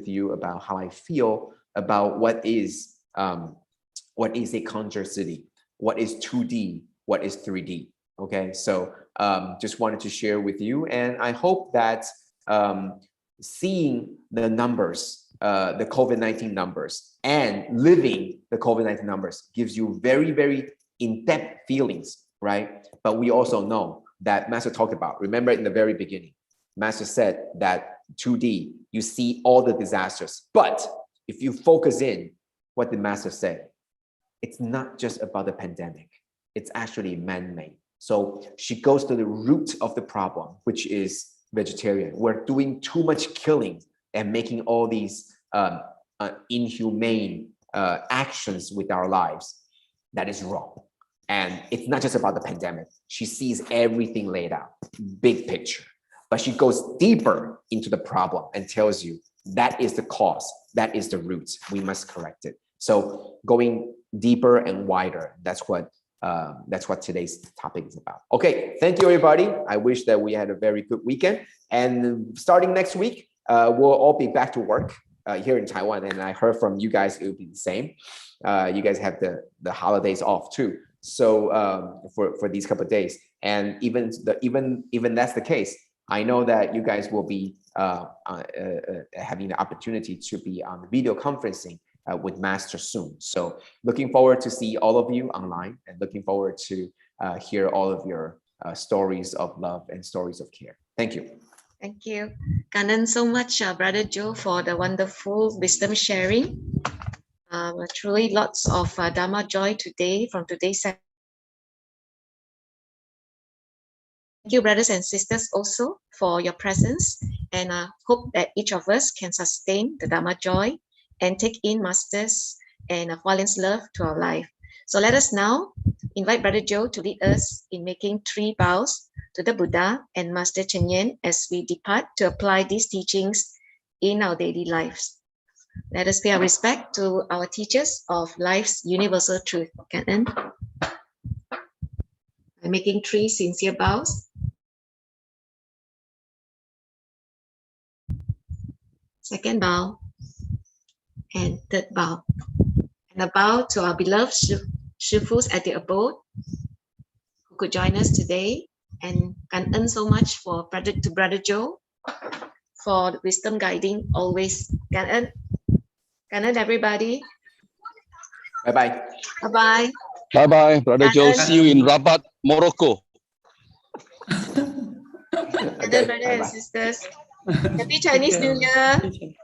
Speaker 8: you about how I feel about what is a conjure city, what is 2D, what is 3D. Okay, so just wanted to share with you, and I hope that seeing the numbers, the COVID-19 numbers, and living the COVID-19 numbers gives you very, very in-depth feelings, right? But we also know that Master talked about, remember in the very beginning, Master said that 2D, you see all the disasters. But if you focus in, what did Master say? It's not just about the pandemic. It's actually man-made. So she goes to the root of the problem, which is vegetarian. We're doing too much killing and making all these inhumane actions with our lives. That is wrong. And it's not just about the pandemic. She sees everything laid out, big picture. But she goes deeper into the problem and tells you that is the cause, that is the root. We must correct it. So going deeper and wider, that's what today's topic is about. Okay, thank you, everybody. I wish that we had a very good weekend. And starting next week, we'll all be back to work here in Taiwan. And I heard from you guys, it will be the same. You guys have the holidays off too. So for these couple of days, and even that's the case, I know that you guys will be having the opportunity to be on video conferencing with Master soon. So looking forward to see all of you online, and looking forward to hear all of your stories of love and stories of care. Thank you.
Speaker 4: Thank you. Cảm ơn so much, Brother Joe, for the wonderful wisdom sharing. Truly lots of Dharma joy today from today's session. Thank you, brothers and sisters, also for your presence, and I hope that each of us can sustain the Dharma joy and take in Master's and Hualien's love to our life. So let us now invite Brother Joe to lead us in making 3 vows to the Buddha and Master Cheng as we depart to apply these teachings in our daily lives. Let us pay our respect to our teachers of life's universal truth. Cảm ơn. I'm making 3 sincere vows. Second bow, and third bow. And a bow to our beloved Shifus at the abode who could join us today. And cảm ơn so much for Brother Joe for the wisdom guiding always. Cảm ơn. Cảm ơn everybody.
Speaker 8: Bye bye.
Speaker 4: Bye bye.
Speaker 10: Bye bye, Brother Joe. See you in Rabat, Morocco.
Speaker 4: Cảm ơn brothers and sisters. Happy Chinese New Year.